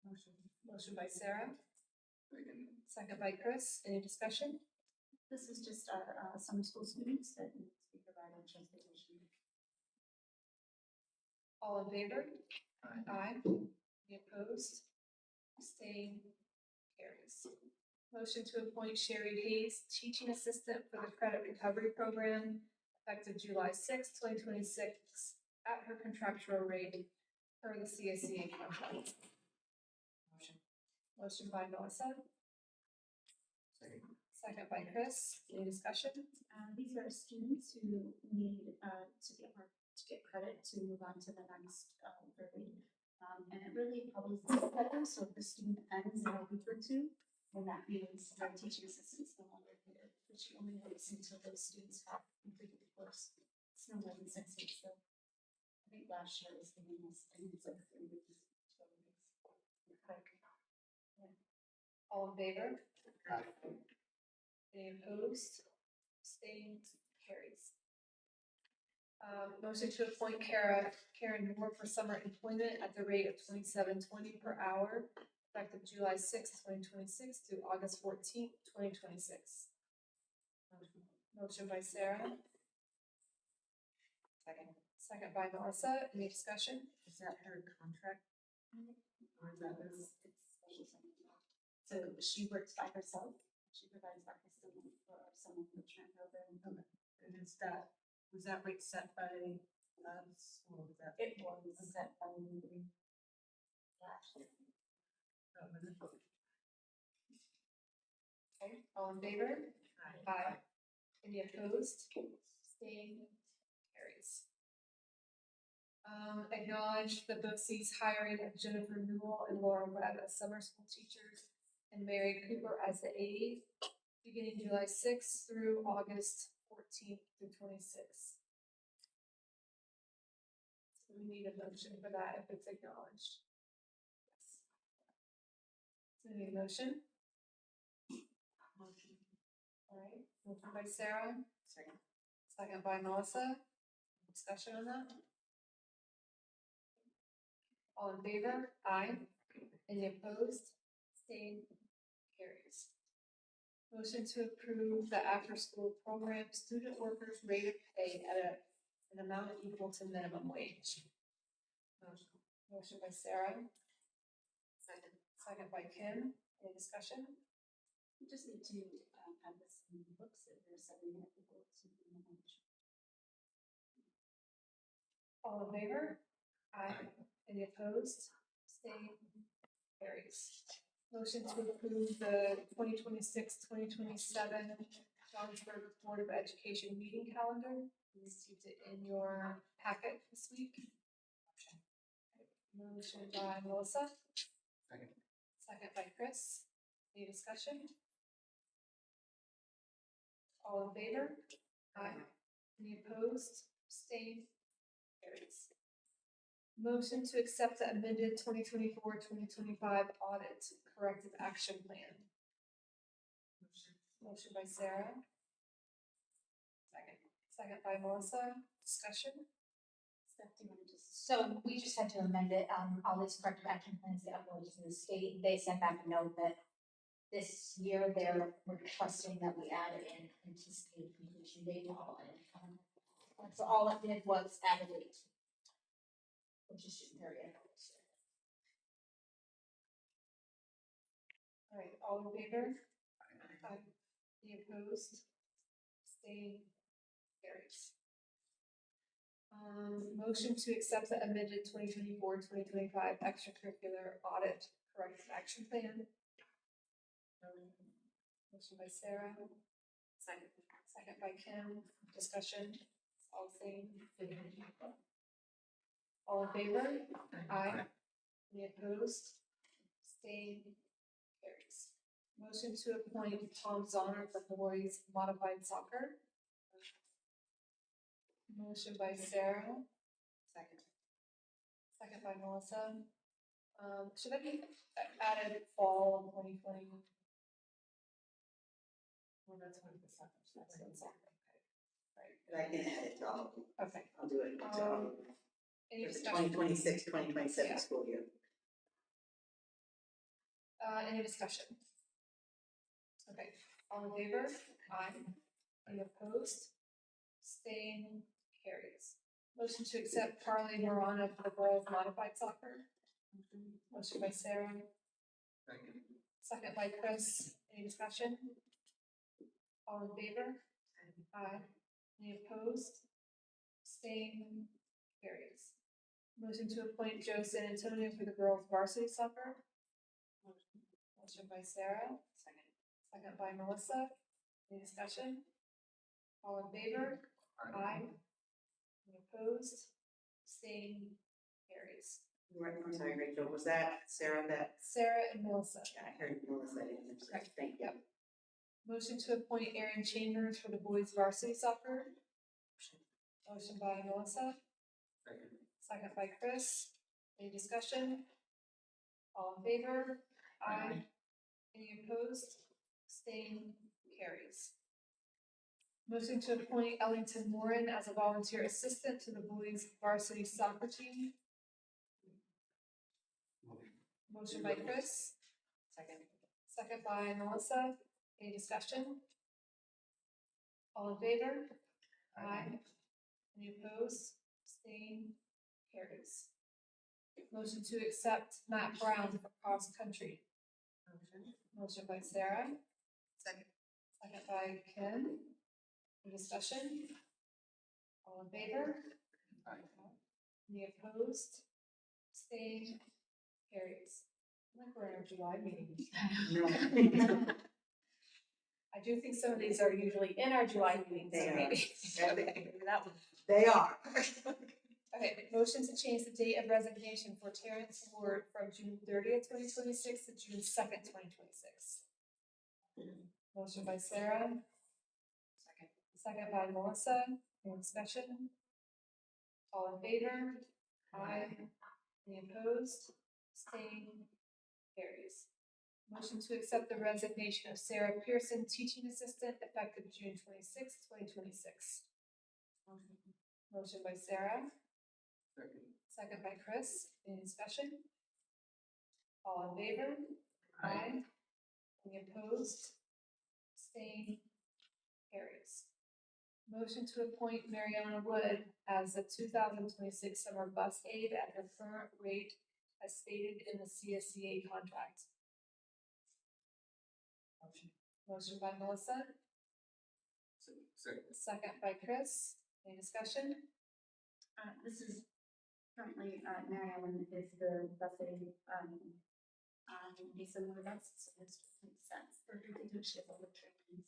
Motion by Sarah. Second by Chris. Any discussion? This is just our summer school students that need to be provided transportation. All in favor? Aye. Any opposed? Abstained? Carries. Motion to appoint Sherry Hayes, teaching assistant for the credit recovery program, effective July 6, 2026, at her contractual rate per the CSCA contract. Motion by Melissa. Second by Chris. Any discussion? These are students who need to get credit to move on to the next grade. And it really probably is better, so if the student ends in a week or 2, then that means our teaching assistants no longer here, but she only waits until those students have completed the course. It's no more than 6 weeks, so I think last year was giving us, I think it's like 3 weeks, 12 weeks. All in favor? Any opposed? Abstained? Carries. Motion to appoint Karen Moore for summer employment at the rate of $27.20 per hour, effective July 6, 2026 through August 14, 2026. Motion by Sarah. Second by Melissa. Any discussion? Is that her contract? Or is that it's special something? So she works by herself, she provides backup for someone to transfer over. And is that, was that rate set by us, or was that? It was set by last year. Okay, all in favor? Aye. Any opposed? Abstained? Carries. Acknowledge the BOCES hiring of Jennifer Newell and Laura Webb as summer school teachers and Mary Cooper as the aide, beginning July 6th through August 14th through 26th. So we need a motion for that if it's acknowledged. Yes. So we need a motion? Motion. All right, motion by Sarah, Second. second by Melissa. Discussion on that? All in favor? Aye. Any opposed? Abstained? Carries. Motion to approve the after-school program student workers rate of pay at an amount equal to minimum wage. Motion by Sarah. Second by Kim. Any discussion? We just need to have this in the books if there's something that the books. All in favor? Aye. Any opposed? Abstained? Carries. Motion to approve the 2026-2027 Johnsburg Board of Education meeting calendar. You received it in your packet this week. Motion by Melissa. Second by Chris. Any discussion? All in favor? Aye. Any opposed? Abstained? Carries. Motion to accept the amended 2024-2025 audit corrective action plan. Motion by Sarah. Second by Melissa. Discussion? Steph, do you want to just? So we just had to amend it, all these corrective action plans get uploaded to the state, they sent back a note that this year they're requesting that we add in anticipated completion date to all in. So all it did was add a date. Which is just very interesting. All right, all in favor? Aye. Any opposed? Abstained? Carries. Motion to accept the amended 2024-2025 extracurricular audit corrective action plan. Motion by Sarah. Second by Kim. Discussion. All same. All in favor? Aye. Any opposed? Abstained? Carries. Motion to appoint Tom Zonner for boys modified soccer. Motion by Sarah. Second by Melissa. Should that be added fall 2020? Well, that's when the soccer starts. But I can add it to all of them. Okay. I'll do it to all of them. Any For the discussion? 2026-2027 Yeah. school year. Any discussion? Okay, all in favor? Aye. Any opposed? Abstained? Carries. Motion to accept Carly Morana for the girls modified soccer. Motion by Sarah. Second by Chris. Any discussion? All in favor? Aye. Any opposed? Abstained? Carries. Motion to appoint Joe San Antonio for the girls varsity soccer. Motion by Sarah. Second by Melissa. Any discussion? All in favor? Aye. Any opposed? Abstained? Carries. Right, I'm sorry, Rachel, was that Sarah that, Sarah and Melissa. I heard Melissa, thank you. Yep. Motion to appoint Aaron Chambers for the boys varsity soccer. Motion by Melissa. Second by Chris. Any discussion? All in favor? Aye. Any opposed? Abstained? Carries. Motion to appoint Ellington Warren as a volunteer assistant to the boys varsity soccer team. Motion by Chris. Second by Melissa. Any discussion? All in favor? Aye. Any opposed? Abstained? Carries. Motion to accept Matt Brown for cross country. Motion by Sarah. Second by Kim. Any discussion? All in favor? Any opposed? Abstained? Carries. I think we're in our July meeting. No. I do think some of these are usually in our July meetings, They so are. maybe. Maybe that one. They are. Okay, motion to change the date of resignation for Terrence Ward from June 30th, 2026 to June 2nd, 2026. Motion by Sarah. Second by Melissa. Any discussion? All in favor? Aye. Any opposed? Abstained? Carries. Motion to accept the resignation of Sarah Pearson, teaching assistant, effective June 26th, 2026. Motion by Sarah. Second by Chris. Any discussion? All in favor? Aye. Any opposed? Abstained? Carries. Motion to appoint Mariana Wood as the 2026 summer bus aide at her current rate as stated in the CSEA contract. Motion by Melissa, second by Chris. Any discussion? This is currently, Mary Ellen is the bussing, on the similar bus, so this makes sense for her to do ship over trains.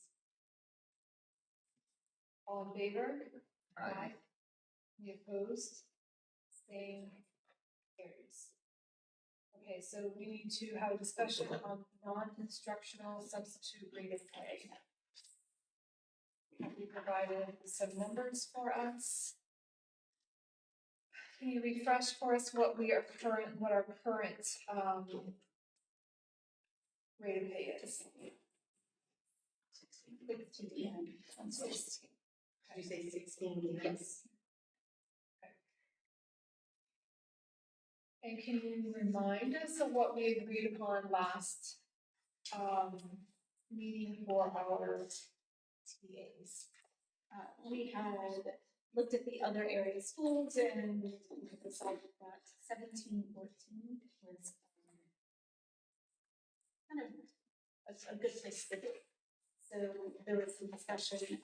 All in favor? Aye. Any opposed? Staying carries. Okay, so we need to have a discussion on non-instructional substitute rate of pay. Have you provided some numbers for us? Can you refresh for us what our current, rate of pay is? 16. Did you say 16? Yes. And can you remind us of what we agreed upon last, meeting for our TAs? We had looked at the other area schools and we decided that 17-14 was kind of a good place to be. So there was some discussion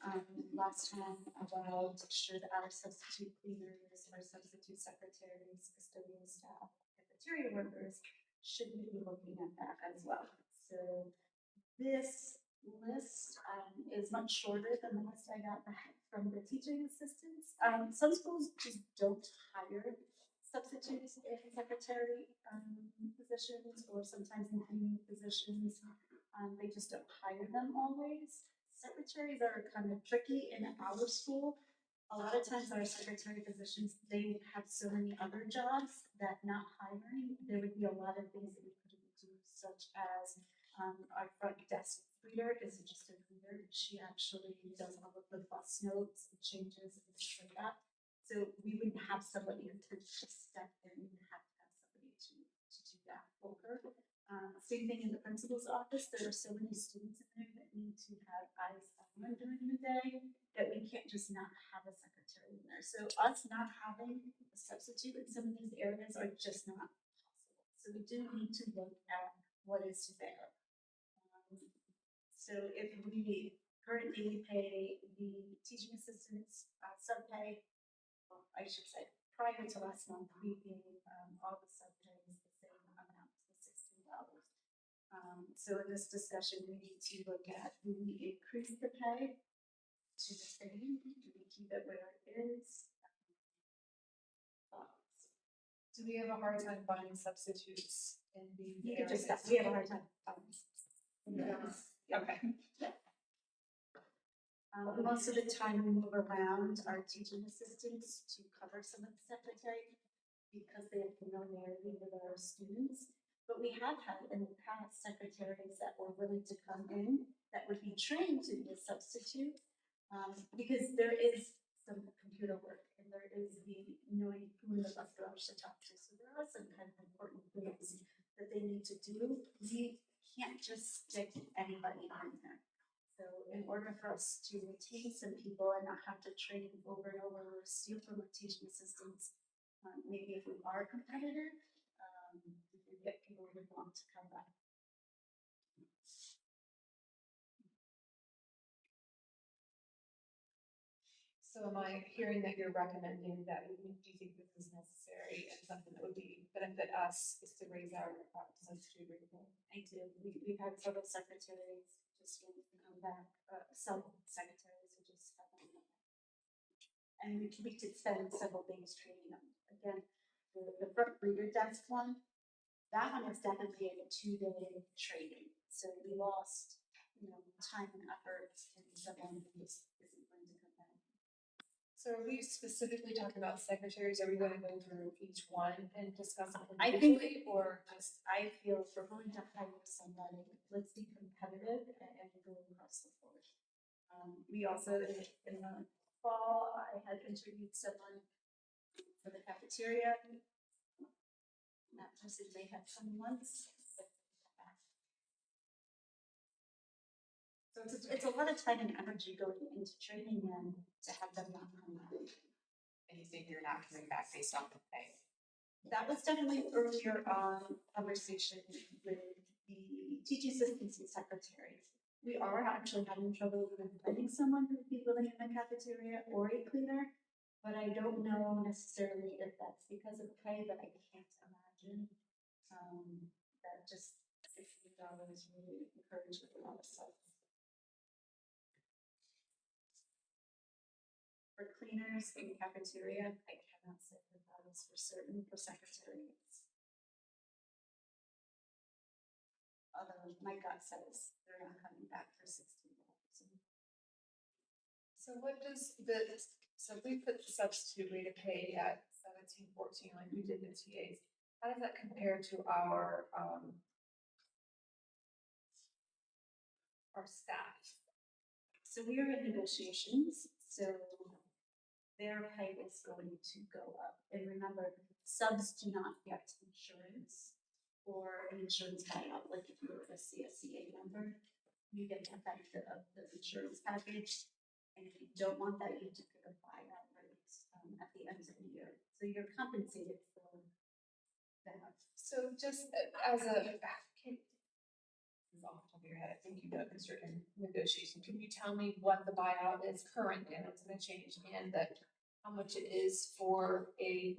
last time about should our substitute cleaners, our substitute secretaries, custodial staff, cafeteria workers, should we be looking at that as well? So this list is much shorter than the list I got back from the teaching assistants. Some schools just don't hire substitutes in secretary positions or sometimes in cleaning positions. They just don't hire them always. Secretaries are kind of tricky in our school. A lot of times our secretary positions, they have so many other jobs that not hiring, there would be a lot of things that we couldn't do, such as our front desk reader isn't just a reader. She actually does all of the bus notes and changes and things like that. So we wouldn't have somebody to just step in. We would have to have somebody to do that for her. Same thing in the principal's office. There are so many students in there that need to have eyes on them during the day that we can't just not have a secretary in there. So us not having a substitute in some of these areas are just not possible. So we do need to look at what is there. So if we currently pay the teaching assistants sub-pay, well, I should say prior to last month, we gave all the sub-pays the same amount, the $16. So in this discussion, we need to look at, do we increase the pay to the same? Do we keep it where it is? Do we have a hard time finding substitutes in these You could areas? just, we have a hard time. Okay. Most of the time we move around our teaching assistants to cover some of the secretary because they have familiarity with our students. But we have had in the past secretaries that were willing to come in that would be trained to be a substitute because there is some computer work and there is the knowing who in the bus garage to talk to. So there are some kind of important things that they need to do. We can't just stick anybody on there. So in order for us to retain some people and not have to train over and over or steal from our teaching assistants, maybe if we are competitive, we can get people who want to come back. So am I hearing that you're recommending that do you think this is necessary and something that would benefit us is to raise our substitute rate? I do. We've had several secretaries just want to come back, some secretaries who just haven't come back. And we could spend several days training them. Again, the front reader desk one, that one is definitely a 2-day training. So we lost, time and effort in someone who just isn't going to come back. So are we specifically talking about secretaries? Are we going to go through each one and discuss them I think- individually or just? I feel if we're going to hire somebody, let's be competitive and go across the board. We also, in the fall, I had interviewed someone for the cafeteria. That person may have come once. So So it's a lot of time and energy going into training them to have them not come back. And you think you're not coming back based on the pay? That was definitely earlier on conversation with the teaching assistants and secretaries. We are actually having trouble with finding someone who would be willing in the cafeteria or a cleaner. But I don't know necessarily if that's because of pay, but I can't imagine. That just $60 really encouraged with a lot of stuff. For cleaners in cafeteria, I cannot say that that is for certain. For secretaries, although my gut says they're not coming back for $16. So what does the, so if we put the substitute rate of pay at 17.14 like we did the TAs, how does that compare to our staff? So we are in negotiations, so their pay is going to go up. And remember, subs do not get insurance or an insurance buyout, like if you're a CSCA member, you get the benefit of the insurance package. And if you don't want that, you have to pick a buyout rate at the end of the year. So you're compensated for that. So just as a, this is off the top of your head, I think you know, because you're in negotiation, can you tell me what the buyout is currently, and it's gonna change, and that how much it is for a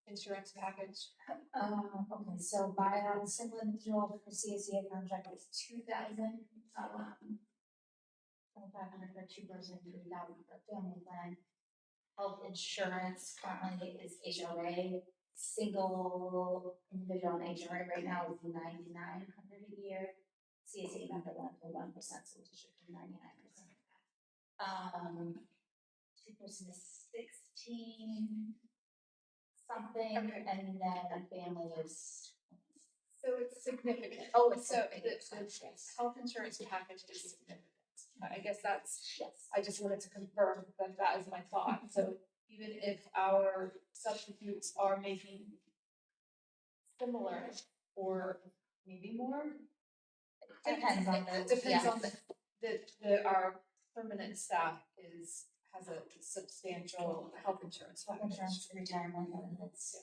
insurance package? Okay, so buyout, single individual for CSCA contract is 2,000, 2,500 for 2 person, 3,000 for family plan. Health insurance currently is HRA, single individual in HRA right now is 9,900 a year. CSCA member left for 1%, so we should do 99%. 2 person is 16 something, Okay. and then a family is. So it's significant. Oh, it's So significant. the health insurance package is significant. I guess that's, Yes. I just wanted to confirm that that is my thought. So even if our substitutes are making similar or maybe more. Depends on the. It depends yeah. on the our permanent staff has a substantial health insurance Health package. insurance, retirement, and it's.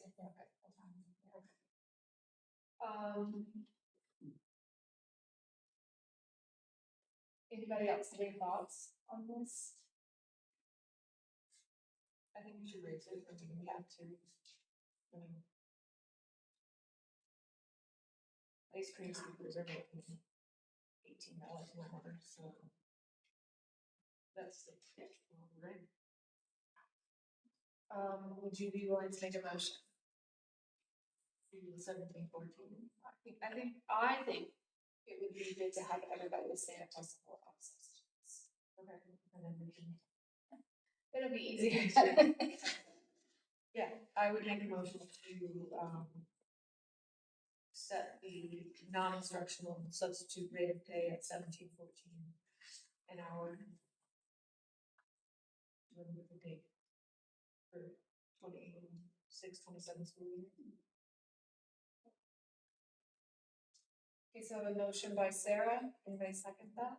Anybody else have any thoughts on this? I think we should raise it, I think we have to. Ice cream scoopers are making $18 an hour, so. That's the, right. Would you be willing to make a motion? 17, 14. I think it would be good to have everybody with Santa Claus support access. Okay. And then we can. It'll be easy. Yeah, I would make a motion to set the non-instructional substitute rate of pay at 17.14 an hour. When we can take for 26, 27 school year. Okay, so I have a motion by Sarah. Anybody second that?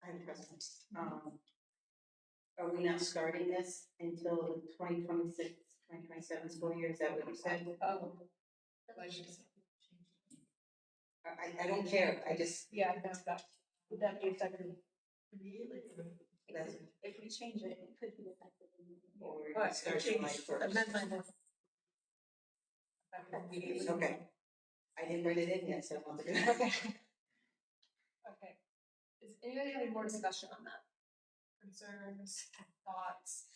I'm present. Are we not starting this until the 2026-2027 school year? Is that what you said? I don't care. I just. Yeah, no, that, would that be effective? That's. If we change it, it could be effective immediately. Or it starts July 1st. Amendment. Okay. I didn't write it in yet, so I'm not gonna. Okay. Okay. Is anybody having more discussion on that? Concerns, thoughts?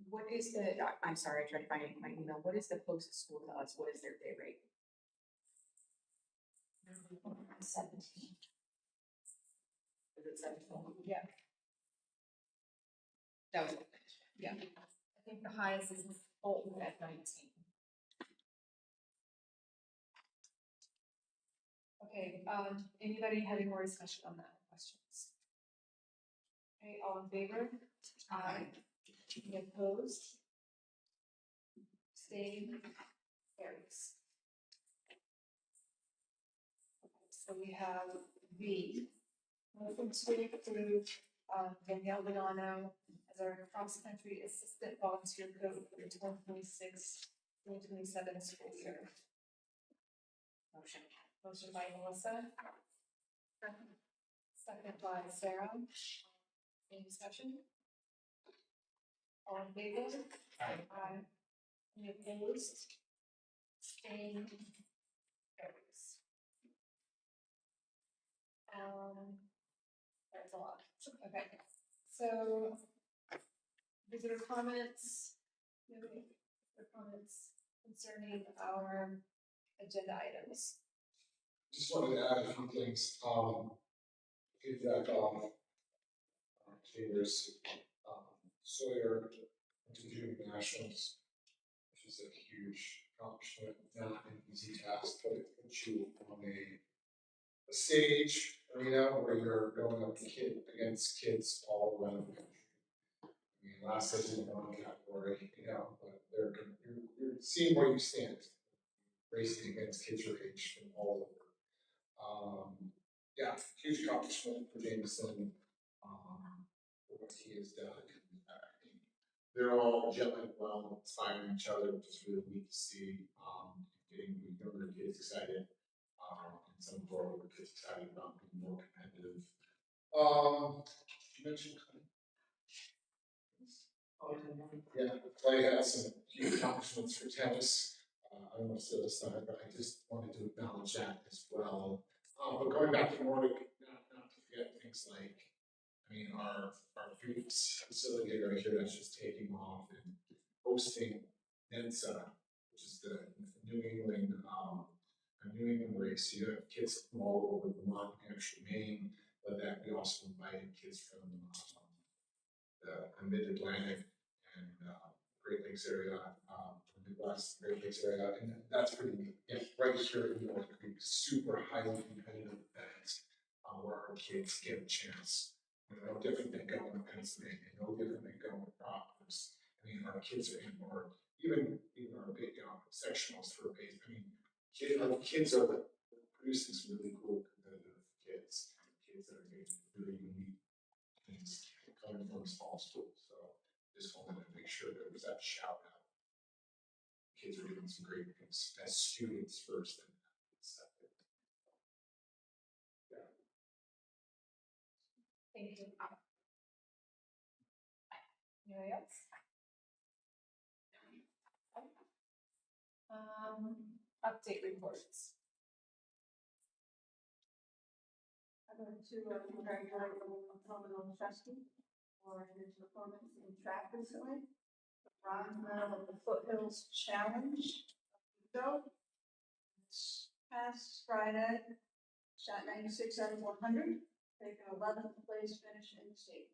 What is the, I'm sorry, I tried to find it in my email. What is the closest school to us? What is their pay rate? 17. Is it 17? Yeah. That was, Yeah. I think the highest is Bolton at 19. Okay, anybody having more discussion on that, questions? Okay, all in favor? Aye. Any opposed? Staying carries. So we have V. Motion to approve, Danielle Bonanno as our cross-country assistant volunteer coach for the 2026-2027 school year. Motion. Motion by Melissa. Second by Sarah. Any discussion? All in favor? Aye. Any opposed? Abstained? Carries. That's a lot. Okay, so visitor comments. Do you have any visitor comments concerning our agenda items? Just wanted to add a few things, feedback on Chambers, Sawyer to Junior Nationals, which is a huge accomplishment, not an easy task, but it puts you on a stage arena where you're going up against kids all around the country. I mean, last season in one category, but you're seeing where you stand, racing against kids your age from all over. Yeah, huge accomplishment for Jameson, what he has done. They're all gelling well, inspiring each other, which is really neat to see, getting the younger kids excited, and some of our older kids excited about being more competitive. You mentioned yeah, Clay has some huge accomplishments for tennis. I don't know if it's the other side, but I just wanted to acknowledge that as well. But going back to Nordic, not to forget things like, our food facility right here that's just taking off and hosting NENSA, which is the New England race. You have kids from all over Vermont, New Hampshire, Maine, but that we also invited kids from the Mid-Atlantic and Great Lakes area, Midwest, Great Lakes area, and that's pretty neat. Yeah, right here in North Creek, super highly competitive events where our kids get a chance. No different than going to Pennsylvania, no different than going to Proctor's. Our kids are in, or even our big sectionals for base. Our kids are producing some really cool competitive kids that are doing really unique things coming from small schools. So just wanted to make sure there was that shout out. Kids are doing some great things as students first and second. Yeah. Thank you. Anybody else? Update reports. I'm going to congratulate Phenomenal Chesky for his performance in track recently. Bronze medal of the Foothills Challenge. So, this past Friday, shot 96 out of 100, taken 11th place finish in the state.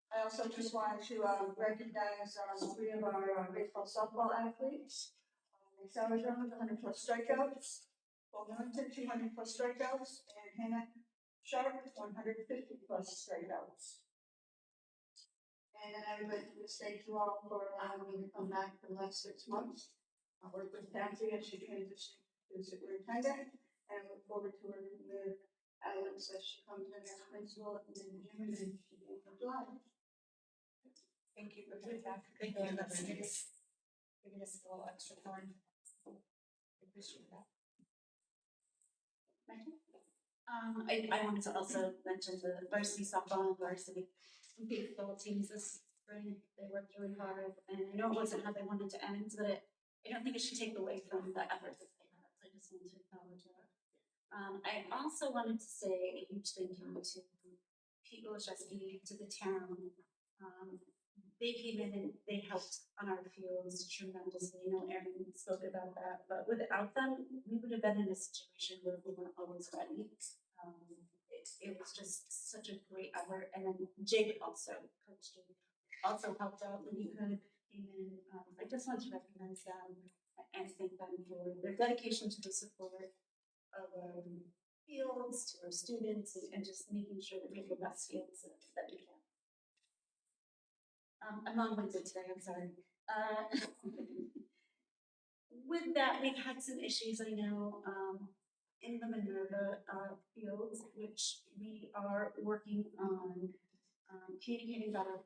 I also just wanted to recognize 3 of our baseball softball athletes. Sarah Jones, 100 plus strikeouts. Paul Millington, 200 plus strikeouts. And Hannah Sharp, 150 plus strikeouts. And I would like to thank you all for allowing me to come back for the last 6 months. I worked with Kathy as she transitioned to superintendent, and I look forward to working with Alex as she comes in as principal and then Jim and then she will July. Thank you for coming back. Thank you. That's nice. Giving us a little extra time. Appreciate that. I wanted to also mention the varsity softball and varsity baseball teams this spring. They worked really hard, and I know it wasn't how they wanted to end, but I don't think it should take away from the effort that they had. So I just wanted to acknowledge that. I also wanted to say a huge thank you to Pete Olszewski, to the town. They came in and they helped on our fields tremendously. Erin spoke about that, but without them, we would have been in a situation where we weren't always ready. It was just such a great effort, and then Jake also, Coach Jake, also helped out when he could. Came in. I just want to recognize them and thank them for their dedication to the support of our fields, to our students, and just making sure that we have the best fields that we can. I'm long-winded today, I'm sorry. with that, we've had some issues, I know, in the Minerva, fields, which we are working on, communicating better.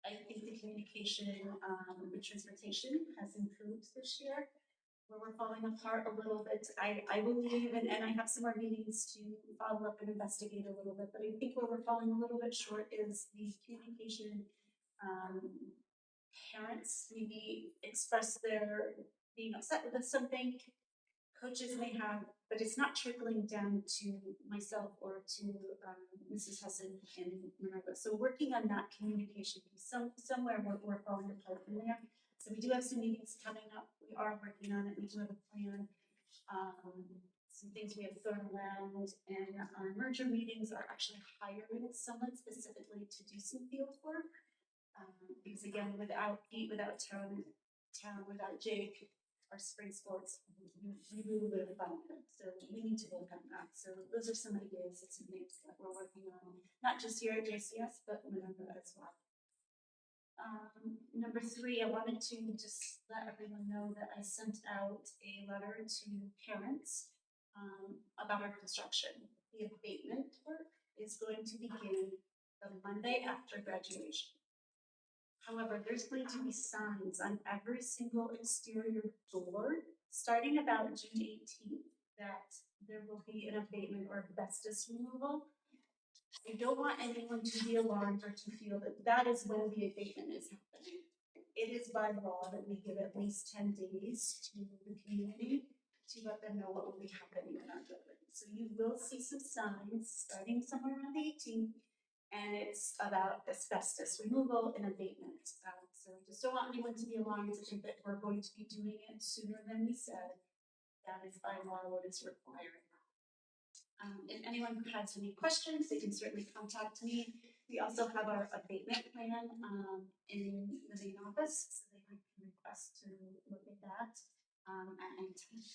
I think the communication, with transportation has improved this year. Where we're falling apart a little bit, I believe, and I have some more meetings to follow up and investigate a little bit, but I think where we're falling a little bit short is the communication. Parents maybe express their being upset with something, coaches may have, but it's not trickling down to myself or to Mrs. Husson and Minerva. So working on that communication piece, somewhere we're falling apart from there. So we do have some meetings coming up. We are working on it. We do have a plan. Some things we have thrown around, and our merger meetings are actually hiring someone specifically to do some field work. Because again, without Pete, without Town, without Jake, our spring sports, we really would have found them. So we need to work on that. So those are some ideas and some things that we're working on, not just here at JCS, but Minerva as well. Number 3, I wanted to just let everyone know that I sent out a letter to parents about our construction. The abatement work is going to begin the Monday after graduation. However, there's going to be signs on every single exterior door, starting about June 18th, that there will be an abatement or asbestos removal. I don't want anyone to be alarmed or to feel that that is when the abatement is happening. It is by law that we give at least 10 days to the community to let them know what will be happening in our building. So you will see some signs starting somewhere around the 18th, and it's about asbestos removal and abatement. So I just don't want anyone to be alarmed to think that we're going to be doing it sooner than we said. That is by law what is required. If anyone has any questions, they can certainly contact me. We also have our abatement plan in the main office, so they can request to look at that at any time.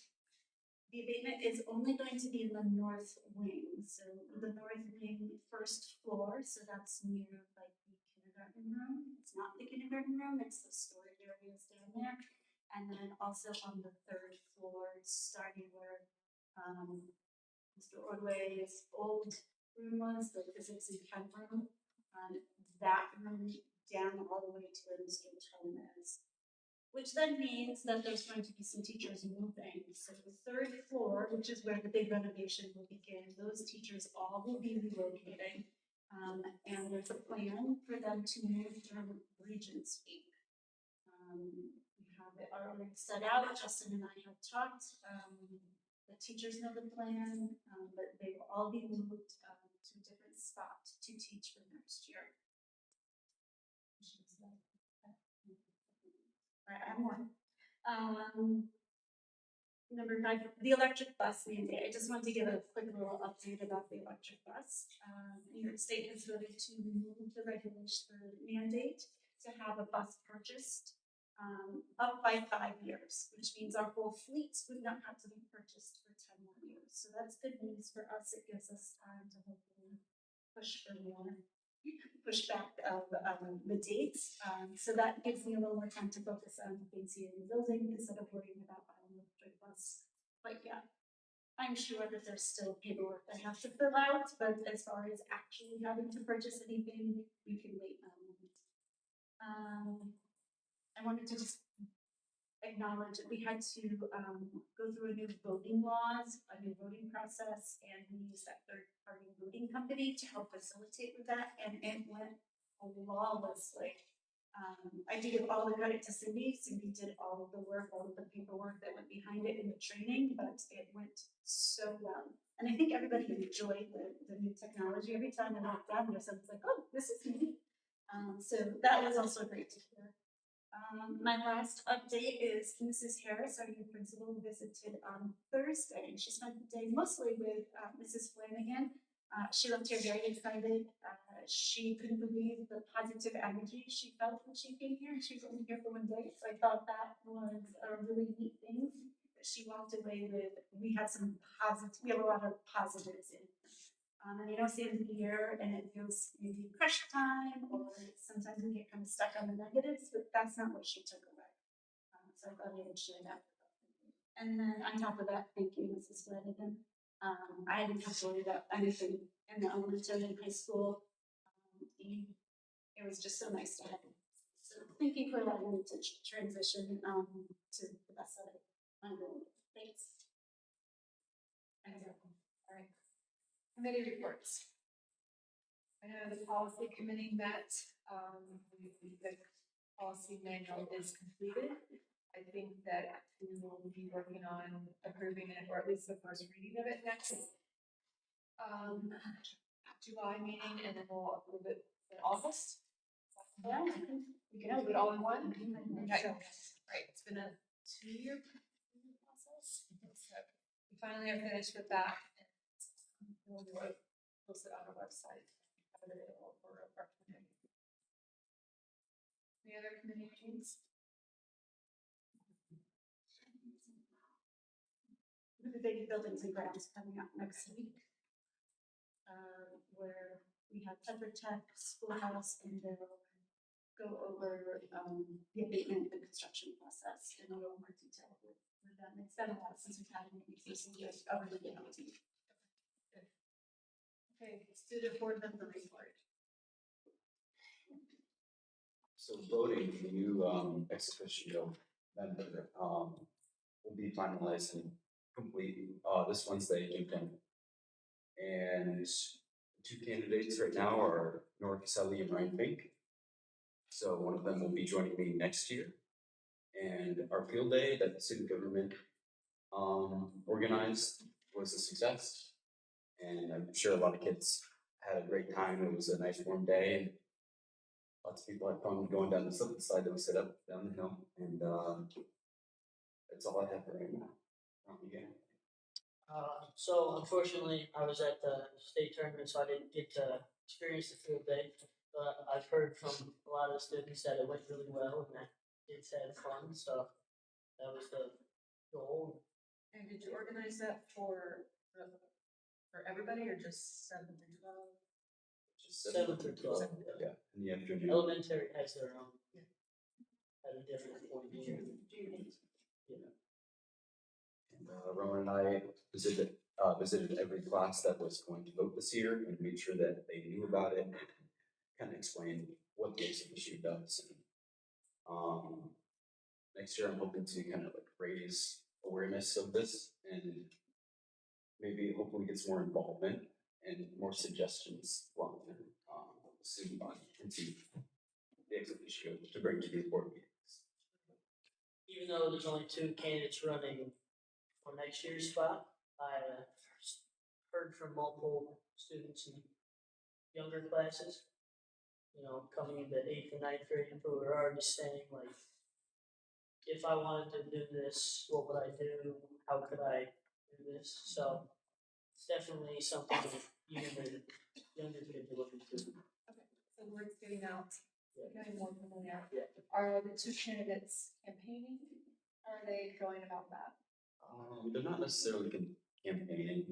The abatement is only going to be in the north wing, so the north wing first floor, so that's near like the kindergarten room. It's not the kindergarten room, it's the storage areas down there. And then also on the 3rd floor, starting where Mr. Ordway's old room was, the physics and chem room, that room down all the way to where Mr. Tone is. Which then means that there's going to be some teachers moving. So the 3rd floor, which is where the big renovation will begin, those teachers all will be relocating. And there's a plan for them to move through Regents Week. We have it already set out. Justin and I have talked. The teachers know the plan, but they will all be moved to a different spot to teach for next year. All right, I have more. Number 5, the electric bus mandate. I just wanted to give a quick little update about the electric bus. New York State has voted to remove the regulation, the mandate to have a bus purchased up by 5 years, which means our whole fleets would not have to be purchased for 10 more years. So that's good news for us. It gives us time to hopefully push for more. Push back of the dates, so that gives me a little more time to focus on things here in the building instead of worrying about buying an electric bus. But yeah, I'm sure that there's still paperwork I have to fill out, but as far as actually having to purchase anything, we can wait a moment. I wanted to just acknowledge that we had to go through a new voting laws, a new voting process, and we used that third-party voting company to help facilitate with that, and it went flawlessly. I do give all the credit to Cindy. Cindy did all of the work, all of the paperwork that went behind it in the training, but it went so well. And I think everybody enjoyed the new technology. Every time I walked down there, someone's like, oh, this is neat. So that was also great to hear. My last update is Mrs. Harris, our new principal, visited on Thursday. She spent the day mostly with Mrs. Flanagan. She left here very excited. She couldn't believe the positive energy she felt when she came here. She was only here for 1 day, so I thought that was a really neat thing that she walked away with. We have a lot of positives in. And you don't see it in the year, and it feels maybe crush time, or sometimes we get kind of stuck on the negatives, but that's not what she took away. So I thought I would share that. And then on top of that, thank you, Mrs. Flanagan. I didn't have to worry about anything in the elementary and high school. It was just so nice to have him. So thank you for allowing me to transition to the best of it. Thanks. All right. Committee reports. I know the policy committee met, the policy manual is completed. I think that we will be working on approving it, or at least the first reading of it next July meeting, and then we'll approve it in August. Yeah, We can do it all in one. Okay. Right, it's been a 2-year process. So we finally are finished with that. And we'll do it, post it on our website. Have it available for our community. Any other committee meetings? the big buildings and grounds coming up next week. Where we have Temper Tech, Schoolhouse, and they'll go over the abatement and construction process in a little more detail with them. It's been a while since we've had a meeting, so just over the penalty. Okay, student board member report. So voting for the new ex officio member will be finalized and complete this Wednesday evening. And 2 candidates right now are Nora Caselli and Ryan Fink. So one of them will be joining me next year. And our field day that the city government organized was a success. And I'm sure a lot of kids had a great time. It was a nice warm day. And lots of people had fun going down the slide that we set up down the hill. And that's all I have for right now. So unfortunately, I was at the state tournament, so I didn't get to experience the field day. But I've heard from a lot of the students that it went really well and that kids had fun. So that was the goal. And did you organize that for everybody or just 7 through 12? Just 7 through 12. Yeah, in the afternoon. Elementary has their own. At a different point. Yeah. And Rowan and I visited every class that was going to vote this year and made sure that they knew about it and kind of explained what the issue does. And, next year I'm hoping to kind of like raise awareness of this and maybe hopefully get some more involvement and more suggestions from the student body into the ex officio to bring to the board meetings. Even though there's only 2 candidates running for next year's spot, I heard from multiple students in younger classes, coming into 8th and 9th grade, who were already saying, like, if I wanted to do this, what would I do? How could I do this? So it's definitely something that even the younger kids are looking to. Okay, so word's getting out, getting more familiar. Yeah. Are the 2 candidates campaigning? How are they going about that? They're not necessarily campaigning.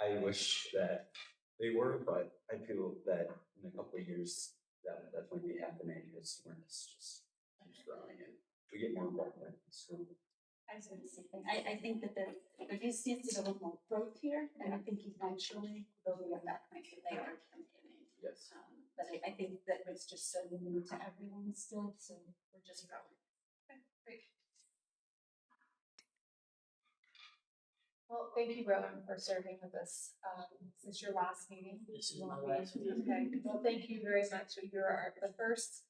I wish that they were, but I feel that in a couple of years that will definitely be happening as awareness just keeps growing and we get more involvement in school. I was going to say, I think that there needs to be a little more growth here, and I think eventually they'll be at that point where they are campaigning. Yes. But I think that it's just so new to everyone still, so we're just growing. Okay, great. Well, thank you, Rowan, for serving with us since your last meeting. This is my last meeting. Okay, well, thank you very much. You're the first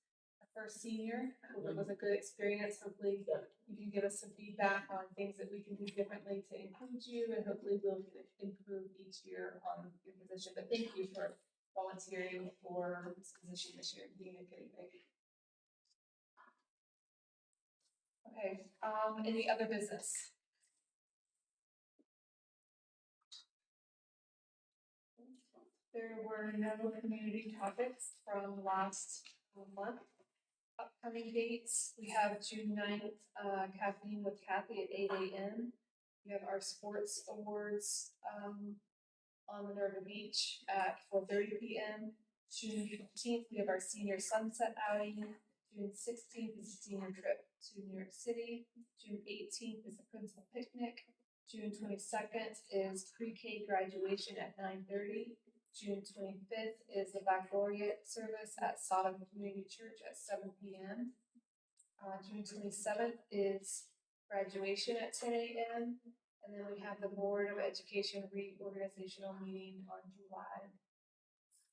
senior. I hope it was a good experience. Hopefully you can give us some feedback on things that we can do differently to include you, and hopefully we'll improve each year on your position. But thank you for volunteering for this position this year, being a guinea pig. Okay, any other business? There were no community topics from last month. Upcoming dates, we have June 9th, caffeine with Kathy at 8 a.m. We have our sports awards on Minerva Beach at 4:30 p.m. June 15th, we have our senior sunset outing. June 16th is a senior trip to New York City. June 18th is the principal picnic. June 22nd is pre-K graduation at 9:30. June 25th is the baccalaureate service at Sodom Community Church at 7 p.m. June 27th is graduation at 10 a.m. And then we have the Board of Education reorganizational meeting on July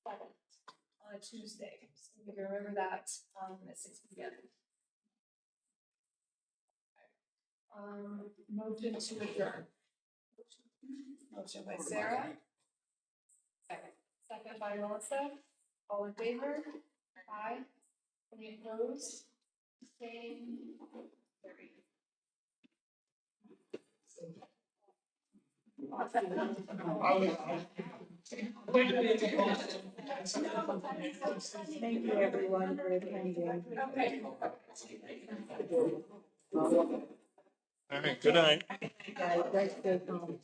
7th on a Tuesday. So we can remember that at 6 p.m. Motion to adjourn. Motion by Sarah. Second by Melissa. All in favor? Aye. Any opposed? Same. Carried. Thank you everyone for attending. Okay. All right, good night. Guys, let's go home.